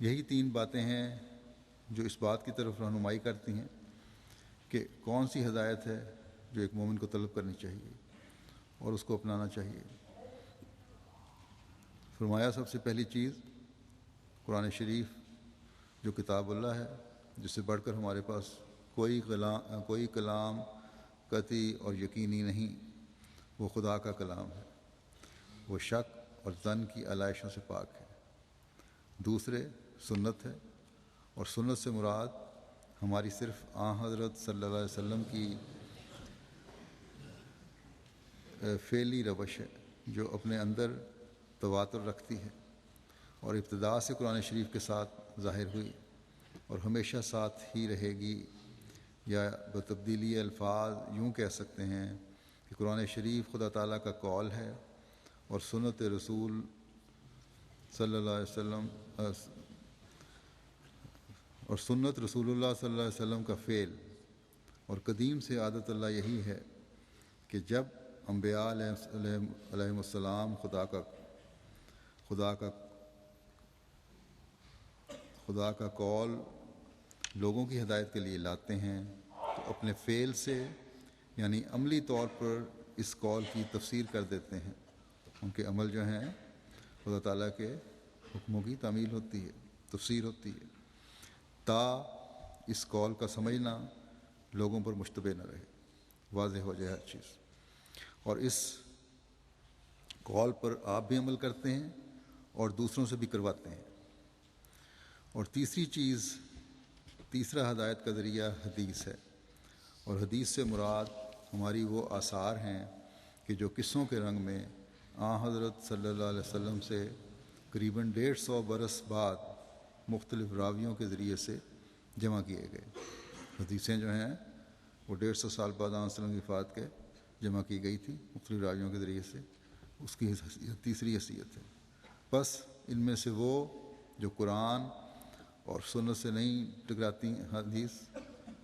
یہی 3 باتیں ہیں جو اس بات کی طرف رہنمائی کرتی ہیں کہ کون سی ہدایت ہے جو ایک مومن کو طلب کرنی چاہیے اور اس کو اپنانا چاہیے۔ فرمایا سب سے پہلی چیز قرآن شریف جو کتاب اللہ ہے، جس سے بڑھ کر ہمارے پاس کوئی کلام قطعی اور یقینی نہیں، وہ خدا کا کلام ہے، وہ شک اور ظن کی علائشوں سے پاک ہے۔ دوسرے سنت ہے، اور سنت سے مراد ہماری صرف حضرت صلی اللہ علیہ وسلم کی فعلی روش ہے جو اپنے اندر تواتر رکھتی ہے اور ابتدا سے قرآن شریف کے ساتھ ظاہر ہوئی اور ہمیشہ ساتھ ہی رہے گی، یا بتبدیلی الفاظ یوں کہہ سکتے ہیں کہ قرآن شریف خدا تعالیٰ کا قول ہے اور سنت رسول صلی اللہ علیہ وسلم اور سنت رسول اللہ صلی اللہ علیہ وسلم کا فعل، اور قدیم سے عادت اللہ یہی ہے کہ جب انبیاء علیہ السلام خدا کا قول لوگوں کی ہدایت کے لیے لاتے ہیں تو اپنے فعل سے یعنی عملی طور پر اس قول کی تفسیر کر دیتے ہیں۔ ان کے عمل جو ہیں خدا تعالیٰ کے حکموں کی تعمیل ہوتی ہے، تفسیر ہوتی ہے، تا اس قول کا سمجھنا لوگوں پر مشتبہ نہ رہے، واضح ہو جائے ہر چیز، اور اس قول پر آپ بھی عمل کرتے ہیں اور دوسروں سے بھی کرواتے ہیں۔ اور تیسرا ہدایت کا ذریعہ حدیث ہے، اور حدیث سے مراد ہماری وہ آثار ہیں کہ جو قصوں کے رنگ میں حضرت صلی اللہ علیہ وسلم سے قریباً 150 برس بعد مختلف راویوں کے ذریعے سے جمع کیے گئے۔ حدیثیں جو ہیں وہ 150 سال بعد علیہ وسلم کی وفات کے جمع کی گئی تھی مختلف راویوں کے ذریعے سے، اس کی تیسری حیثیت ہے۔ بس ان میں سے وہ جو قرآن اور سنت سے نہیں ٹکراتی حدیث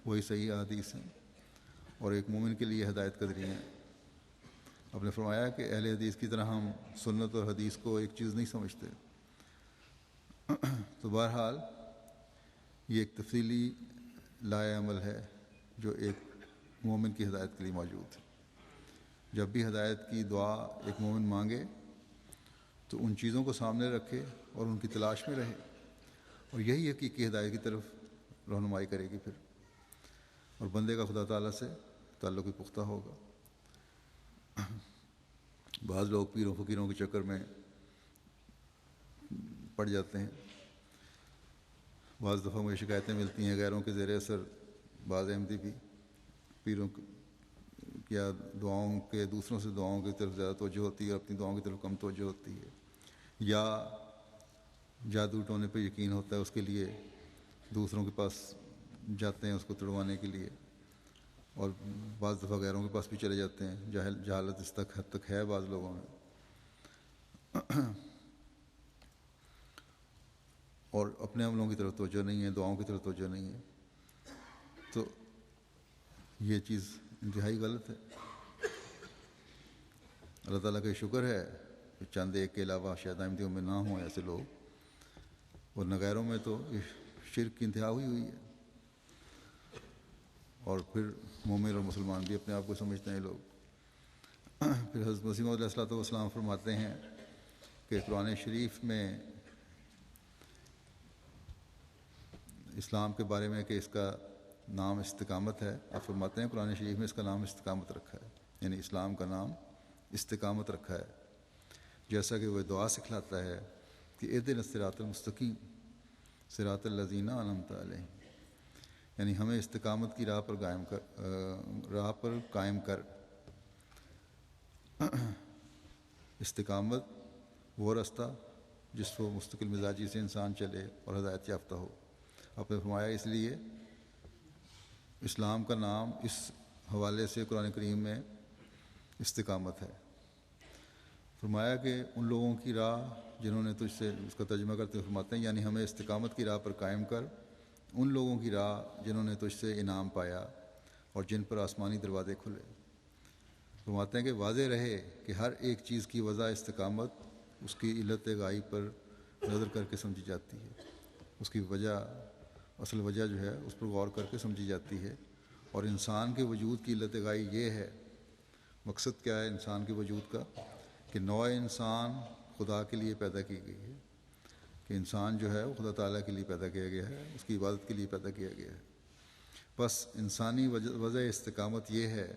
وہی صحیح حدیث ہیں اور ایک مومن کے لیے ہدایت کا ذریعہ ہیں۔ آپ نے فرمایا کہ اہل حدیث کی طرح ہم سنت اور حدیث کو ایک چیز نہیں سمجھتے۔ تو بہرحال یہ ایک تفصیلی لائحہ عمل ہے جو ایک مومن کی ہدایت کے لیے موجود ہے۔ جب بھی ہدایت کی دعا ایک مومن مانگے تو ان چیزوں کو سامنے رکھے اور ان کی تلاش میں رہے، اور یہی حقیقی ہدایت کی طرف رہنمائی کرے گی پھر، اور بندے کا خدا تعالیٰ سے تعلق بھی پختہ ہوگا۔ بعض لوگ پیروں فقیروں کے چکر میں پڑ جاتے ہیں، بعض دفعہ مجھے شکایتیں ملتی ہیں غیروں کے زیر اثر بعض احمدی بھی پیروں یا دعاؤں کے دوسروں سے دعاؤں کی طرف زیادہ توجہ ہوتی ہے اور اپنی دعاؤں کی طرف کم توجہ ہوتی ہے، یا جادو ٹونے پہ یقین ہوتا ہے، اس کے لیے دوسروں کے پاس جاتے ہیں اس کو تڑوانے کے لیے، اور بعض دفعہ غیروں کے پاس بھی چلے جاتے ہیں۔ جہالت اس تک حد تک ہے بعض لوگوں میں، اور اپنے عملوں کی طرف توجہ نہیں ہے، دعاؤں کی طرف توجہ نہیں ہے، تو یہ چیز انتہائی غلط ہے۔ اللہ تعالیٰ کا شکر ہے کہ چند ایک کے علاوہ شاید آئندہ میں نہ ہوں ایسے لوگ، ورنہ غیروں میں تو شرک کی انتہا ہوئی ہے، اور پھر مومن اور مسلمان بھی اپنے آپ کو سمجھتے ہیں لوگ۔ پھر حضرت مسیح موعود علیہ السلام فرماتے ہیں کہ قرآن شریف میں اسلام کے بارے میں کہ اس کا نام استقامت ہے، آپ فرماتے ہیں قرآن شریف میں اس کا نام استقامت رکھا ہے، یعنی اسلام کا نام استقامت رکھا ہے، جیسا کہ وہ دعا سکھلاتا ہے کہ اہدنا الصراط المستقیم صراط الذین انعمت علیہم، یعنی ہمیں استقامت کی راہ پر قائم کر۔ استقامت وہ رستہ جس کو مستقل مزاجی سے انسان چلے اور ہدایت یافتہ ہو۔ آپ نے فرمایا اس لیے اسلام کا نام اس حوالے سے قرآن کریم میں استقامت ہے۔ فرمایا کہ ان لوگوں کی راہ جنہوں نے تجھ سے، اس کا ترجمہ کرتے ہوئے فرماتے ہیں یعنی ہمیں استقامت کی راہ پر قائم کر، ان لوگوں کی راہ جنہوں نے تجھ سے انعام پایا اور جن پر آسمانی دروازے کھلے۔ فرماتے ہیں کہ واضح رہے کہ ہر ایک چیز کی وضع استقامت اس کی علت غائب پر نظر کر کے سمجھی جاتی ہے، اس کی وجہ، اصل وجہ جو ہے اس پر غور کر کے سمجھی جاتی ہے، اور انسان کے وجود کی علت غائب یہ ہے، مقصد کیا ہے انسان کے وجود کا، کہ نوع انسان خدا کے لیے پیدا کی گئی ہے، کہ انسان جو ہے وہ خدا تعالیٰ کے لیے پیدا کیا گیا ہے، اس کی عبادت کے لیے پیدا کیا گیا ہے۔ بس انسانی وضع استقامت یہ ہے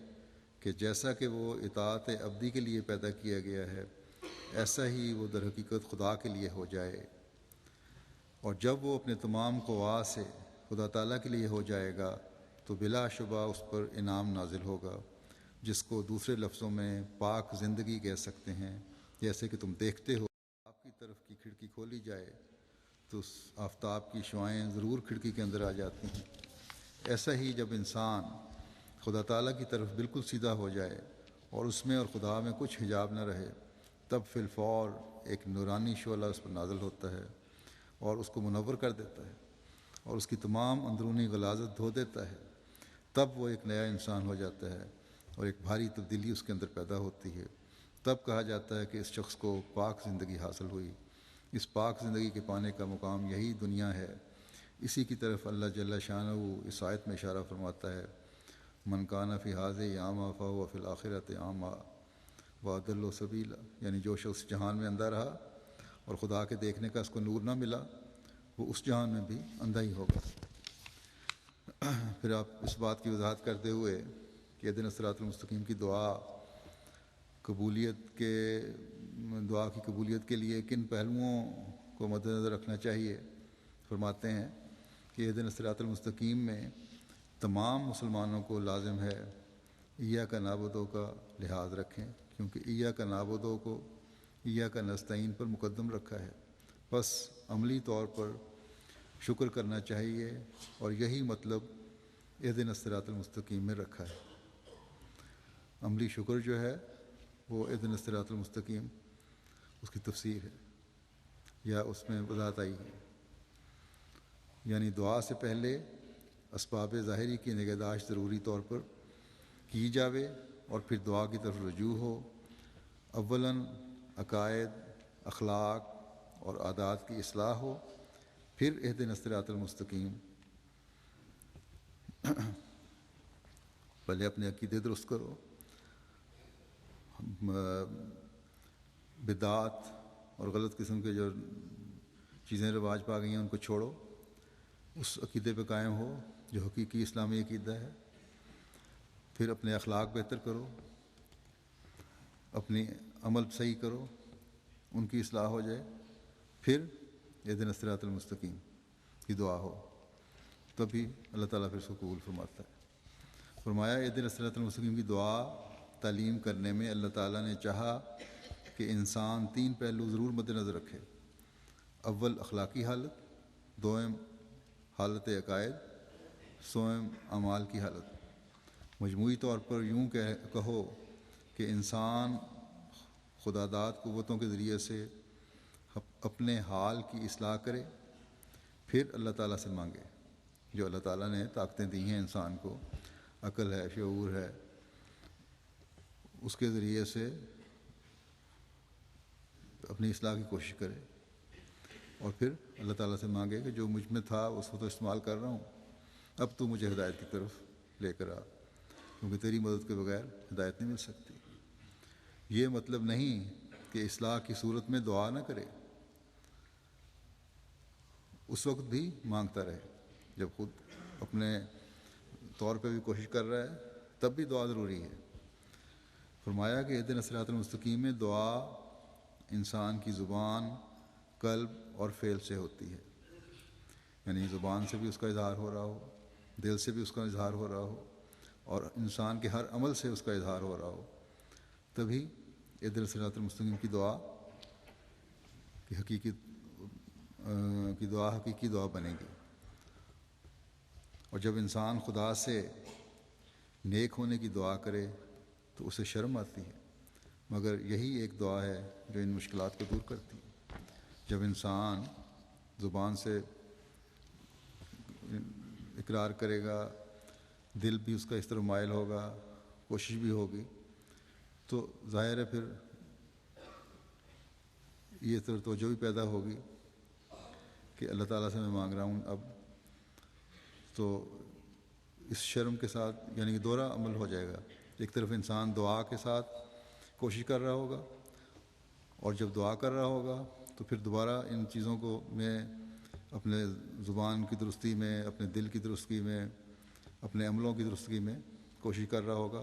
کہ جیسا کہ وہ اطاعت ابدی کے لیے پیدا کیا گیا ہے، ایسا ہی وہ در حقیقت خدا کے لیے ہو جائے، اور جب وہ اپنے تمام قوا سے خدا تعالیٰ کے لیے ہو جائے گا تو بلا شبہ اس پر انعام نازل ہوگا، جس کو دوسرے لفظوں میں پاک زندگی کہہ سکتے ہیں۔ جیسے کہ تم دیکھتے ہو آپ کی طرف کی کھڑکی کھولی جائے تو آفتاب کی شعائیں ضرور کھڑکی کے اندر آ جاتی ہیں، ایسا ہی جب انسان خدا تعالیٰ کی طرف بالکل سیدھا ہو جائے اور اس میں اور خدا میں کچھ حجاب نہ رہے، تب فی الفور ایک نورانی شعلہ اس پر نازل ہوتا ہے اور اس کو منور کر دیتا ہے اور اس کی تمام اندرونی غلاظت دھو دیتا ہے۔ تب وہ ایک نیا انسان ہو جاتا ہے اور ایک بھاری تبدیلی اس کے اندر پیدا ہوتی ہے۔ تب کہا جاتا ہے کہ اس شخص کو پاک زندگی حاصل ہوئی۔ اس پاک زندگی کے پانے کا مقام یہی دنیا ہے۔ اسی کی طرف اللہ جل شانہ اس آیت میں اشارہ فرماتا ہے، من کان فی ھذہ اعمیٰ فہو فی الآخرۃ اعمیٰ واضل سبیلا، یعنی جو شخص جہان میں اندھا رہا اور خدا کے دیکھنے کا اس کو نور نہ ملا، وہ اس جہان میں بھی اندھا ہی ہوگا۔ پھر آپ اس بات کی وضاحت کرتے ہوئے کہ اہدنا الصراط المستقیم کی دعا کی قبولیت کے لیے کن پہلوؤں کو مد نظر رکھنا چاہیے، فرماتے ہیں کہ اہدنا الصراط المستقیم میں تمام مسلمانوں کو لازم ہے ایاک نعبد کا لحاظ رکھیں، کیونکہ ایاک نعبد کو ایاک نستعین پر مقدم رکھا ہے۔ بس عملی طور پر شکر کرنا چاہیے، اور یہی مطلب اہدنا الصراط المستقیم میں رکھا ہے۔ عملی شکر جو ہے وہ اہدنا الصراط المستقیم اس کی تفسیر ہے، یا اس میں وضاحت آئی ہے، یعنی دعا سے پہلے اسباب ظاہری کی نگہداشت ضروری طور پر کی جاوے اور پھر دعا کی طرف رجوع ہو۔ اولاً عقائد، اخلاق اور عادات کی اصلاح ہو، پھر اہدنا الصراط المستقیم، پہلے اپنے عقیدے درست کرو، بدعات اور غلط قسم کے جو چیزیں رواج پا گئی ہیں ان کو چھوڑو، اس عقیدے پہ قائم ہو جو حقیقی اسلامی عقیدہ ہے۔ پھر اپنے اخلاق بہتر کرو، اپنی عمل صحیح کرو، ان کی اصلاح ہو جائے، پھر اہدنا الصراط المستقیم کی دعا ہو، تبھی اللہ تعالیٰ پھر اس کو قبول فرماتا ہے۔ فرمایا اہدنا الصراط المستقیم کی دعا تعلیم کرنے میں اللہ تعالیٰ نے چاہا کہ انسان 3 پہلو ضرور مد نظر رکھے. اول اخلاقی حالت، دوم حالت عقائد، سوم اعمال کی حالت. مجموعی طور پر یوں کہو کہ انسان خداداد قوتوں کے ذریعے سے اپنے حال کی اصلاح کرے، پھر اللہ تعالیٰ سے مانگے. جو اللہ تعالیٰ نے طاقتیں دی ہیں انسان کو، عقل ہے، شعور ہے، اس کے ذریعے سے اپنی اصلاح کی کوشش کرے اور پھر اللہ تعالیٰ سے مانگے کہ جو مجھ میں تھا اس کو تو استعمال کر رہا ہوں، اب تو مجھے ہدایت کی طرف لے کر آ، کیونکہ تیری مدد کے بغیر ہدایت نہیں مل سکتی. یہ مطلب نہیں کہ اصلاح کی صورت میں دعا نہ کرے، اس وقت بھی مانگتا رہے. جب خود اپنے طور پہ بھی کوشش کر رہا ہے تب بھی دعا ضروری ہے. فرمایا کہ اہدنا الصراط المستقیم میں دعا انسان کی زبان، قلب اور فعل سے ہوتی ہے. یعنی زبان سے بھی اس کا اظہار ہو رہا ہو، دل سے بھی اس کا اظہار ہو رہا ہو، اور انسان کے ہر عمل سے اس کا اظہار ہو رہا ہو، تبھی اہدنا الصراط المستقیم کی دعا حقیقی دعا بنے گی. اور جب انسان خدا سے نیک ہونے کی دعا کرے تو اسے شرم آتی ہے، مگر یہی ایک دعا ہے جو ان مشکلات کو دور کرتی ہے. جب انسان زبان سے اقرار کرے گا، دل بھی اس کا اس طرح مائل ہوگا، کوشش بھی ہوگی، تو ظاہر ہے پھر یہ توجہ بھی پیدا ہوگی کہ اللہ تعالیٰ سے میں مانگ رہا ہوں. اب تو اس شرم کے ساتھ یعنی کہ دوہرا عمل ہو جائے گا. ایک طرف انسان دعا کے ساتھ کوشش کر رہا ہوگا، اور جب دعا کر رہا ہوگا تو پھر دوبارہ ان چیزوں کو میں اپنے زبان کی درستی میں، اپنے دل کی درستی میں، اپنے عملوں کی درستگی میں کوشش کر رہا ہوگا،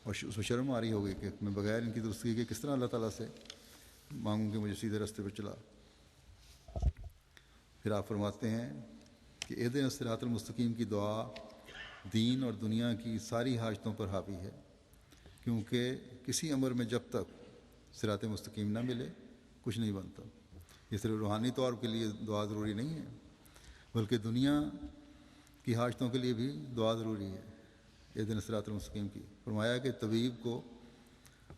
اور اس میں شرم آ رہی ہوگی کہ میں بغیر ان کی درستگی کے کس طرح اللہ تعالیٰ سے مانگوں کہ مجھے سیدھے راستے پہ چلا. پھر آپ فرماتے ہیں کہ اہدنا الصراط المستقیم کی دعا دین اور دنیا کی ساری حاجتوں پر حاوی ہے، کیونکہ کسی امر میں جب تک صراط مستقیم نہ ملے کچھ نہیں بنتا. یہ صرف روحانی طور کے لیے دعا ضروری نہیں ہے، بلکہ دنیا کی حاجتوں کے لیے بھی دعا ضروری ہے اہدنا الصراط المستقیم کی. فرمایا کہ طبیب کو،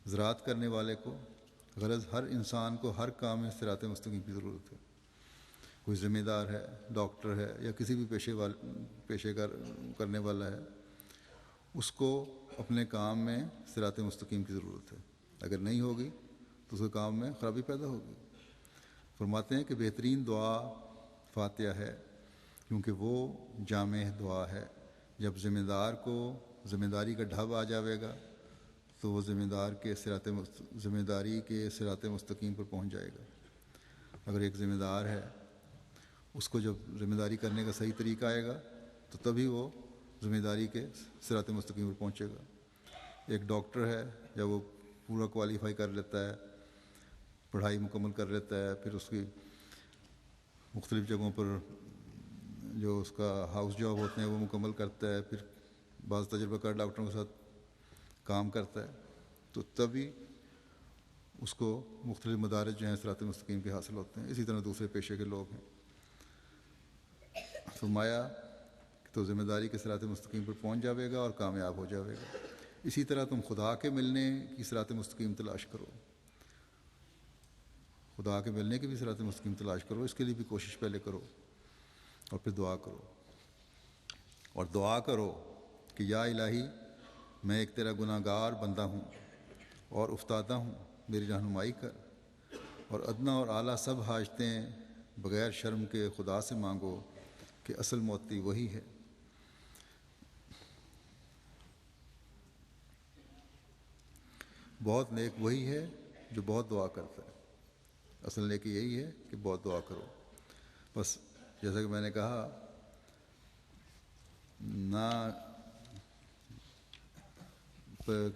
زراعت کرنے والے کو، غرض ہر انسان کو ہر کام میں صراط مستقیم کی ضرورت ہے. کوئی ذمہ دار ہے، ڈاکٹر ہے، یا کسی بھی پیشے کرنے والا ہے، اس کو اپنے کام میں صراط مستقیم کی ضرورت ہے. اگر نہیں ہوگی تو اس کے کام میں خرابی پیدا ہوگی. فرماتے ہیں کہ بہترین دعا فاتحہ ہے، کیونکہ وہ جامع دعا ہے. جب ذمہ دار کو ذمہ داری کا ڈھب آ جاوے گا تو وہ ذمہ داری کے صراط مستقیم پر پہنچ جائے گا. اگر ایک ذمہ دار ہے، اس کو جب ذمہ داری کرنے کا صحیح طریقہ آئے گا تو تبھی وہ ذمہ داری کے صراط مستقیم پر پہنچے گا. ایک ڈاکٹر ہے، جب وہ پورا کوالیفائی کر لیتا ہے، پڑھائی مکمل کر لیتا ہے، پھر اس کی مختلف جگہوں پر جو اس کا ہاؤس جاب ہوتے ہیں وہ مکمل کرتا ہے، پھر بعض تجربہ کار ڈاکٹروں کے ساتھ کام کرتا ہے، تو تبھی اس کو مختلف مدارج جو ہیں صراط مستقیم کے حاصل ہوتے ہیں. اسی طرح دوسرے پیشے کے لوگ ہیں. فرمایا تو ذمہ داری کے صراط مستقیم پر پہنچ جاوے گا اور کامیاب ہو جاوے گا. اسی طرح تم خدا کے ملنے کی صراط مستقیم تلاش کرو. خدا کے ملنے کی بھی صراط مستقیم تلاش کرو، اس کے لیے بھی کوشش پہلے کرو، اور پھر دعا کرو. اور دعا کرو کہ یا الہی، میں ایک تیرا گناہ گار بندہ ہوں اور افتادہ ہوں، میری رہنمائی کر. اور ادنا اور اعلیٰ سب حاجتیں بغیر شرم کے خدا سے مانگو کہ اصل موتی وہی ہے. بہت نیک وہی ہے جو بہت دعا کرتا ہے. اصل نیکی یہی ہے کہ بہت دعا کرو. بس جیسا کہ میں نے کہا، نہ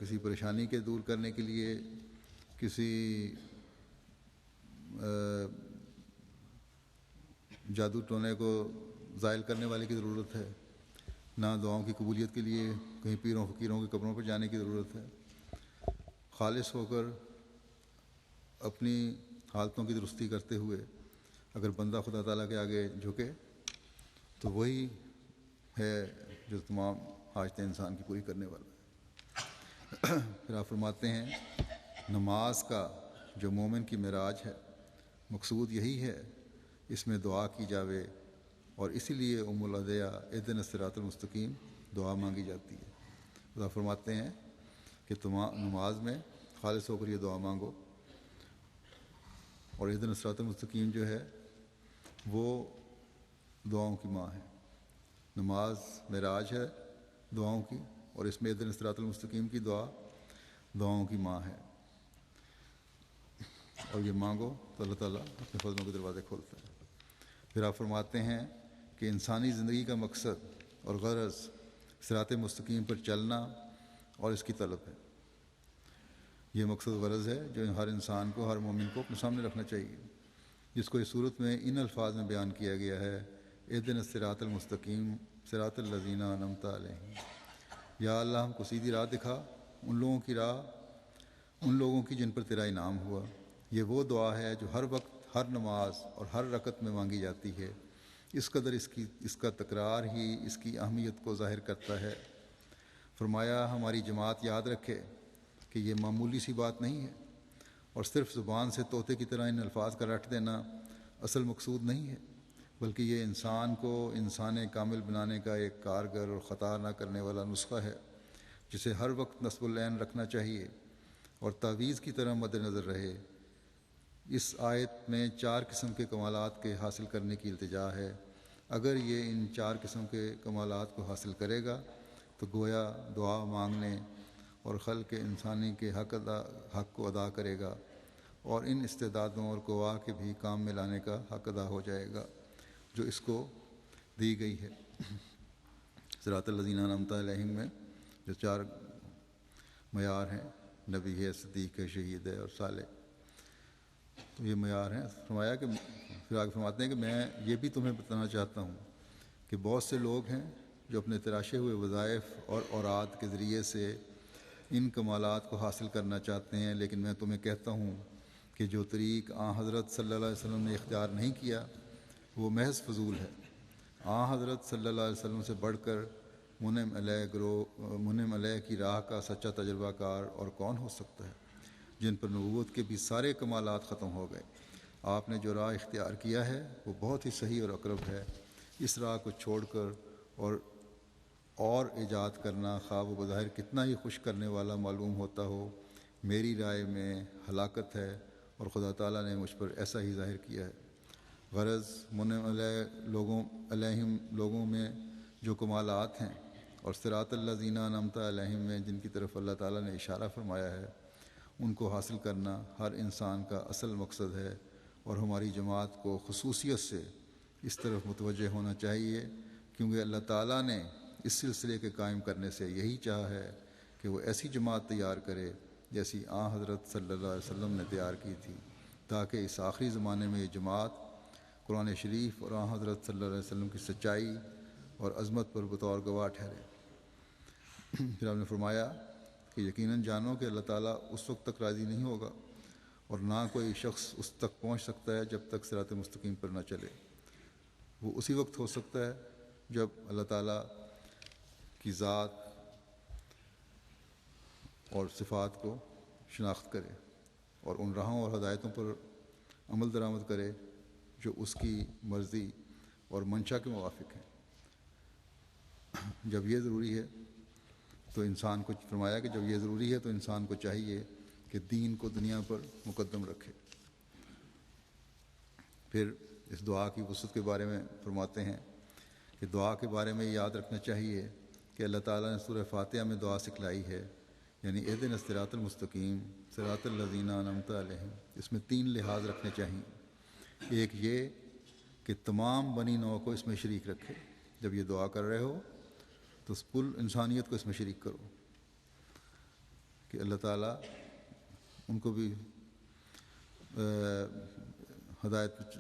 کسی پریشانی کے دور کرنے کے لیے کسی جادو ٹونے کو زائل کرنے والے کی ضرورت ہے، نہ دعاؤں کی قبولیت کے لیے کہیں پیروں فقیروں کے قبروں پر جانے کی ضرورت ہے۔ خالص ہو کر اپنی حالتوں کی درستی کرتے ہوئے اگر بندہ خدا تعالیٰ کے آگے جھکے تو وہی ہے جو تمام حاجتیں انسان کی پوری کرنے والا ہے۔ پھر آپ فرماتے ہیں نماز کا جو مومن کی معراج ہے مقصود یہی ہے، اس میں دعا کی جاوے، اور اسی لیے ام الادیہ اہدنا الصراط المستقیم دعا مانگی جاتی ہے۔ خدا فرماتے ہیں کہ نماز میں خالص ہو کر یہ دعا مانگو، اور اہدنا الصراط المستقیم جو ہے وہ دعاؤں کی ماں ہے۔ نماز معراج ہے دعاؤں کی، اور اس میں اہدنا الصراط المستقیم کی دعا دعاؤں کی ماں ہے، اور یہ مانگو تو اللہ تعالیٰ اپنے فضلوں کے دروازے کھولتا ہے۔ پھر آپ فرماتے ہیں کہ انسانی زندگی کا مقصد اور غرض صراط مستقیم پر چلنا اور اس کی طلب ہے۔ یہ مقصد غرض ہے جو ہر انسان کو، ہر مومن کو اپنے سامنے رکھنا چاہیے، جس کو اس صورت میں ان الفاظ میں بیان کیا گیا ہے، اہدنا الصراط المستقیم صراط الذین انعمت علیہم۔ یا اللہ ہم کو سیدھی راہ دکھا، ان لوگوں کی راہ، ان لوگوں کی جن پر تیرا انعام ہوا۔ یہ وہ دعا ہے جو ہر وقت، ہر نماز اور ہر رکعت میں مانگی جاتی ہے۔ اس قدر اس کا تکرار ہی اس کی اہمیت کو ظاہر کرتا ہے۔ فرمایا ہماری جماعت یاد رکھے کہ یہ معمولی سی بات نہیں ہے، اور صرف زبان سے طوطے کی طرح ان الفاظ کا رٹ دینا اصل مقصود نہیں ہے، بلکہ یہ انسان کو انسان کامل بنانے کا ایک کارگر اور خطا نہ کرنے والا نسخہ ہے، جسے ہر وقت نصب العین رکھنا چاہیے اور تعویذ کی طرح مد نظر رہے۔ اس آیت میں 4 قسم کے کمالات کے حاصل کرنے کی التجا ہے۔ اگر یہ ان 4 قسم کے کمالات کو حاصل کرے گا تو گویا دعا مانگنے اور خلق انسانی کے حق کو ادا کرے گا، اور ان استعدادوں اور قوا کے بھی کام میں لانے کا حق ادا ہو جائے گا جو اس کو دی گئی ہے۔ صراط الذین انعمت علیہم میں جو 4 معیار ہیں، نبی ہے، صدیق ہے، شہید ہے اور صالح، تو یہ معیار ہیں۔ فرمایا کہ پھر آگے فرماتے ہیں کہ میں یہ بھی تمہیں بتانا چاہتا ہوں کہ بہت سے لوگ ہیں جو اپنے تراشے ہوئے وظائف اور اوراد کے ذریعے سے ان کمالات کو حاصل کرنا چاہتے ہیں، لیکن میں تمہیں کہتا ہوں کہ جو طریق حضرت صلی اللہ علیہ وسلم نے اختیار نہیں کیا وہ محض فضول ہے۔ حضرت صلی اللہ علیہ وسلم سے بڑھ کر منعم علیہ کی راہ کا سچا تجربہ کار اور کون ہو سکتا ہے، جن پر نبوت کے بھی سارے کمالات ختم ہو گئے۔ آپ نے جو راہ اختیار کیا ہے وہ بہت ہی صحیح اور اقرب ہے۔ اس راہ کو چھوڑ کر اور ایجاد کرنا خواہ و بظاہر کتنا ہی خوش کرنے والا معلوم ہوتا ہو، میری رائے میں ہلاکت ہے، اور خدا تعالیٰ نے مجھ پر ایسا ہی ظاہر کیا ہے۔ غرض منعم علیہم لوگوں میں جو کمالات ہیں اور صراط الذین انعمت علیہم میں جن کی طرف اللہ تعالیٰ نے اشارہ فرمایا ہے، ان کو حاصل کرنا ہر انسان کا اصل مقصد ہے، اور ہماری جماعت کو خصوصیت سے اس طرف متوجہ ہونا چاہیے، کیونکہ اللہ تعالیٰ نے اس سلسلے کے قائم کرنے سے یہی چاہا ہے کہ وہ ایسی جماعت تیار کرے جیسی حضرت صلی اللہ علیہ وسلم نے تیار کی تھی، تاکہ اس آخری زمانے میں یہ جماعت قرآن شریف اور حضرت صلی اللہ علیہ وسلم کی سچائی اور عظمت پر بطور گواہ ٹھہرے۔ پھر آپ نے فرمایا کہ یقیناً جانو کہ اللہ تعالیٰ اس وقت تک راضی نہیں ہوگا، اور نہ کوئی شخص اس تک پہنچ سکتا ہے جب تک صراط مستقیم پر نہ چلے۔ وہ اسی وقت ہو سکتا ہے جب اللہ تعالیٰ کی ذات اور صفات کو شناخت کرے اور ان راہوں اور ہدایتوں پر عمل درآمد کرے جو اس کی مرضی اور منشا کے موافق ہیں۔ جب یہ ضروری ہے تو انسان کو فرمایا کہ جب یہ ضروری ہے تو انسان کو چاہیے کہ دین کو دنیا پر مقدم رکھے۔ پھر اس دعا کی وسعت کے بارے میں فرماتے ہیں کہ دعا کے بارے میں یاد رکھنا چاہیے کہ اللہ تعالیٰ نے سورہ فاتحہ میں دعا سکھلائی ہے، یعنی اہدنا الصراط المستقیم صراط الذین انعمت علیہم۔ اس میں 3 لحاظ رکھنے چاہیے۔ ایک یہ کہ تمام بنی نوع کو اس میں شریک رکھے، جب یہ دعا کر رہے ہو تو کل انسانیت کو اس میں شریک کرو کہ اللہ تعالیٰ ان کو بھی ہدایت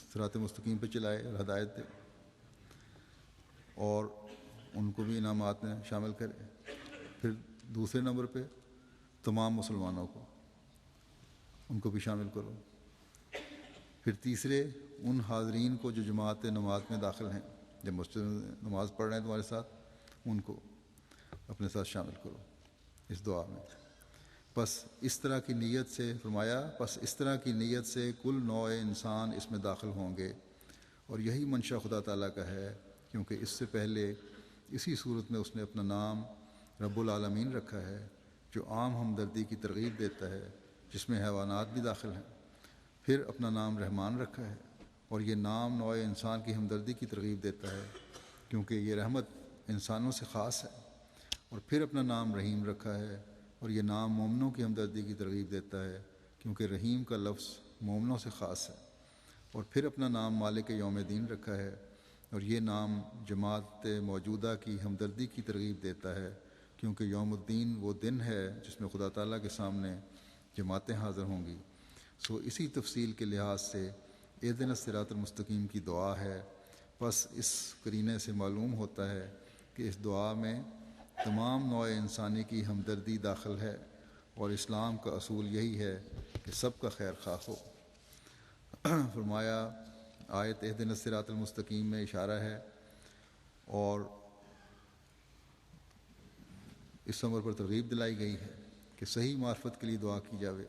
صراط مستقیم پہ چلائے اور ہدایت دے، اور ان کو بھی انعامات میں شامل کرے۔ پھر دوسرے نمبر پہ تمام مسلمانوں کو، ان کو بھی شامل کرو۔ پھر تیسرے ان حاضرین کو جو جماعت نماز میں داخل ہیں، جب مسجد میں نماز پڑھ رہے ہیں تمہارے ساتھ، ان کو اپنے ساتھ شامل کرو اس دعا میں۔ پس اس طرح کی نیت سے فرمایا، پس اس طرح کی نیت سے کل نوع انسان اس میں داخل ہوں گے، اور یہی منشا خدا تعالیٰ کا ہے، کیونکہ اس سے پہلے اسی صورت میں اس نے اپنا نام رب العالمین رکھا ہے، جو عام ہمدردی کی ترغیب دیتا ہے، جس میں حیوانات بھی داخل ہیں۔ پھر اپنا نام رحمان رکھا ہے، اور یہ نام نوع انسان کی ہمدردی کی ترغیب دیتا ہے، کیونکہ یہ رحمت انسانوں سے خاص ہے۔ اور پھر اپنا نام رحیم رکھا ہے، اور یہ نام مومنوں کی ہمدردی کی ترغیب دیتا ہے، کیونکہ رحیم کا لفظ مومنوں سے خاص ہے۔ اور پھر اپنا نام مالک یوم دین رکھا ہے، اور یہ نام جماعت موجودہ کی ہمدردی کی ترغیب دیتا ہے، کیونکہ یوم الدین وہ دن ہے جس میں خدا تعالیٰ کے سامنے جماعتیں حاضر ہوں گی۔ سو اسی تفصیل کے لحاظ سے اہدنا الصراط المستقیم کی دعا ہے۔ پس اس قرینے سے معلوم ہوتا ہے کہ اس دعا میں تمام نوع انسانی کی ہمدردی داخل ہے، اور اسلام کا اصول یہی ہے کہ سب کا خیر خواہ ہو۔ فرمایا آیت اہدنا الصراط المستقیم میں اشارہ ہے، اور اس امر پر ترغیب دلائی گئی ہے کہ صحیح معرفت کے لیے دعا کی جاوے۔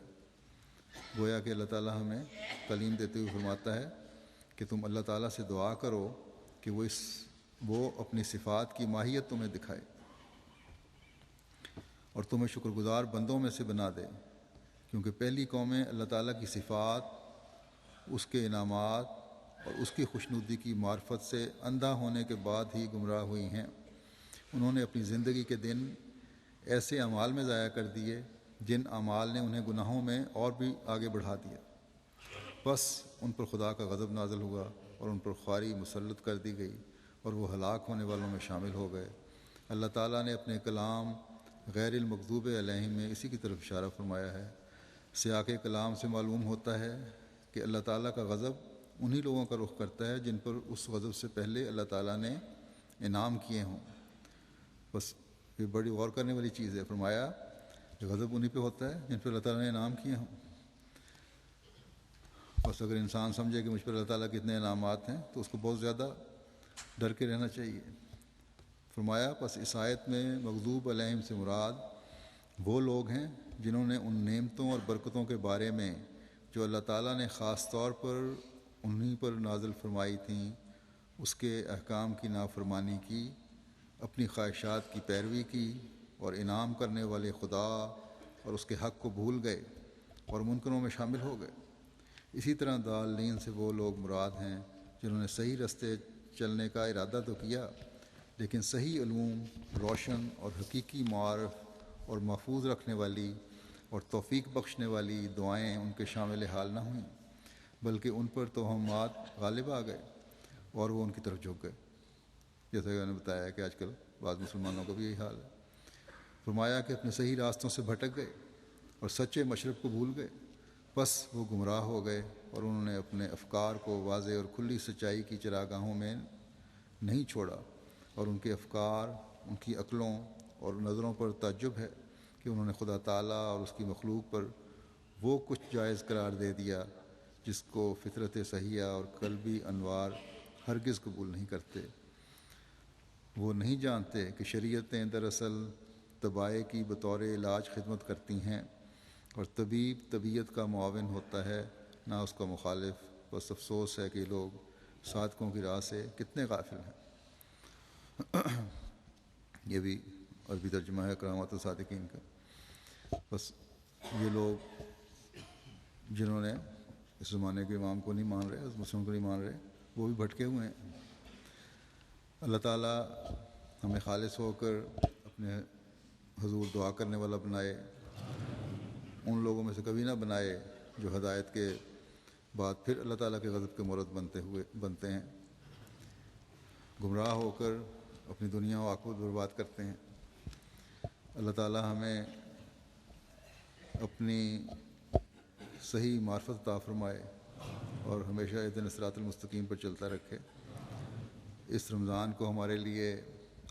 گویا کہ اللہ تعالیٰ ہمیں تعلیم دیتے ہوئے فرماتا ہے کہ تم اللہ تعالیٰ سے دعا کرو کہ وہ اپنی صفات کی ماہیت تمہیں دکھائے اور تمہیں شکر گزار بندوں میں سے بنا دے، کیونکہ پہلی قومیں اللہ تعالیٰ کی صفات، اس کے انعامات اور اس کی خوشنودی کی معرفت سے اندھا ہونے کے بعد ہی گمراہ ہوئی ہیں۔ انہوں نے اپنی زندگی کے دن ایسے اعمال میں ضائع کر دیے جن اعمال نے انہیں گناہوں میں اور بھی آگے بڑھا دیا۔ بس ان پر خدا کا غضب نازل ہوا اور ان پر خواری مسلط کر دی گئی، اور وہ ہلاک ہونے والوں میں شامل ہو گئے۔ اللہ تعالیٰ نے اپنے کلام غیر المغضوب علیہم میں اسی کی طرف اشارہ فرمایا ہے۔ سیاق کلام سے معلوم ہوتا ہے کہ اللہ تعالیٰ کا غضب انہی لوگوں کا رخ کرتا ہے جن پر اس غضب سے پہلے اللہ تعالیٰ نے انعام کیے ہوں۔ بس یہ بڑی غور کرنے والی چیز ہے۔ فرمایا کہ غضب انہی پہ ہوتا ہے جن پر اللہ تعالیٰ نے انعام کیے ہوں۔ بس اگر انسان سمجھے کہ مجھ پر اللہ تعالیٰ کے اتنے انعامات ہیں تو اس کو بہت زیادہ ڈر کے رہنا چاہیے۔ فرمایا پس اس آیت میں مغضوب علیہم سے مراد وہ لوگ ہیں جنہوں نے ان نعمتوں اور برکتوں کے بارے میں جو اللہ تعالیٰ نے خاص طور پر انہی پر نازل فرمائی تھیں، اس کے احکام کی نافرمانی کی، اپنی خواہشات کی پیروی کی، اور انعام کرنے والے خدا اور اس کے حق کو بھول گئے اور منکروں میں شامل ہو گئے۔ اسی طرح ضالین سے وہ لوگ مراد ہیں جنہوں نے صحیح رستے چلنے کا ارادہ تو کیا، لیکن صحیح علوم، روشن اور حقیقی معارف اور محفوظ رکھنے والی اور توفیق بخشنے والی دعائیں ان کے شامل حال نہ ہوئیں، بلکہ ان پر توہمات غالب آ گئے اور وہ ان کی طرف جھک گئے، جیسا کہ میں نے بتایا کہ آج کل بعض مسلمانوں کا بھی یہی حال ہے۔ فرمایا کہ اپنے صحیح راستوں سے بھٹک گئے اور سچے مشرب کو بھول گئے، بس وہ گمراہ ہو گئے اور انہوں نے اپنے افکار کو واضح اور کھلی سچائی کی چراگاہوں میں نہیں چھوڑا، اور ان کے افکار، ان کی عقلوں اور نظروں پر تعجب ہے کہ انہوں نے خدا تعالیٰ اور اس کی مخلوق پر وہ کچھ جائز قرار دے دیا جس کو فطرت صحیحہ اور قلبی انوار ہرگز قبول نہیں کرتے۔ وہ نہیں جانتے کہ شریعتیں دراصل طبائع کی بطور علاج خدمت کرتی ہیں، اور طبیب طبیعت کا معاون ہوتا ہے، نہ اس کا مخالف۔ بس افسوس ہے کہ یہ لوگ صادقوں کی راہ سے کتنے غافل ہیں۔ یہ بھی عربی ترجمہ ہے کرامات الصادقین کا۔ بس یہ لوگ جنہوں نے اس زمانے کے امام کو نہیں مان رہے، اس مسلم کو نہیں مان رہے، وہ بھی بھٹکے ہوئے ہیں۔ اللہ تعالیٰ ہمیں خالص ہو کر اپنے حضور دعا کرنے والا بنائے، ان لوگوں میں سے کبھی نہ بنائے جو ہدایت کے بعد پھر اللہ تعالیٰ کے غضب کے مورد بنتے ہیں، گمراہ ہو کر اپنی دنیا و آخرت برباد کرتے ہیں۔ اللہ تعالیٰ ہمیں اپنی صحیح معرفت عطا فرمائے اور ہمیشہ اہدنا الصراط المستقیم پر چلتا رکھے۔ اس رمضان کو ہمارے لیے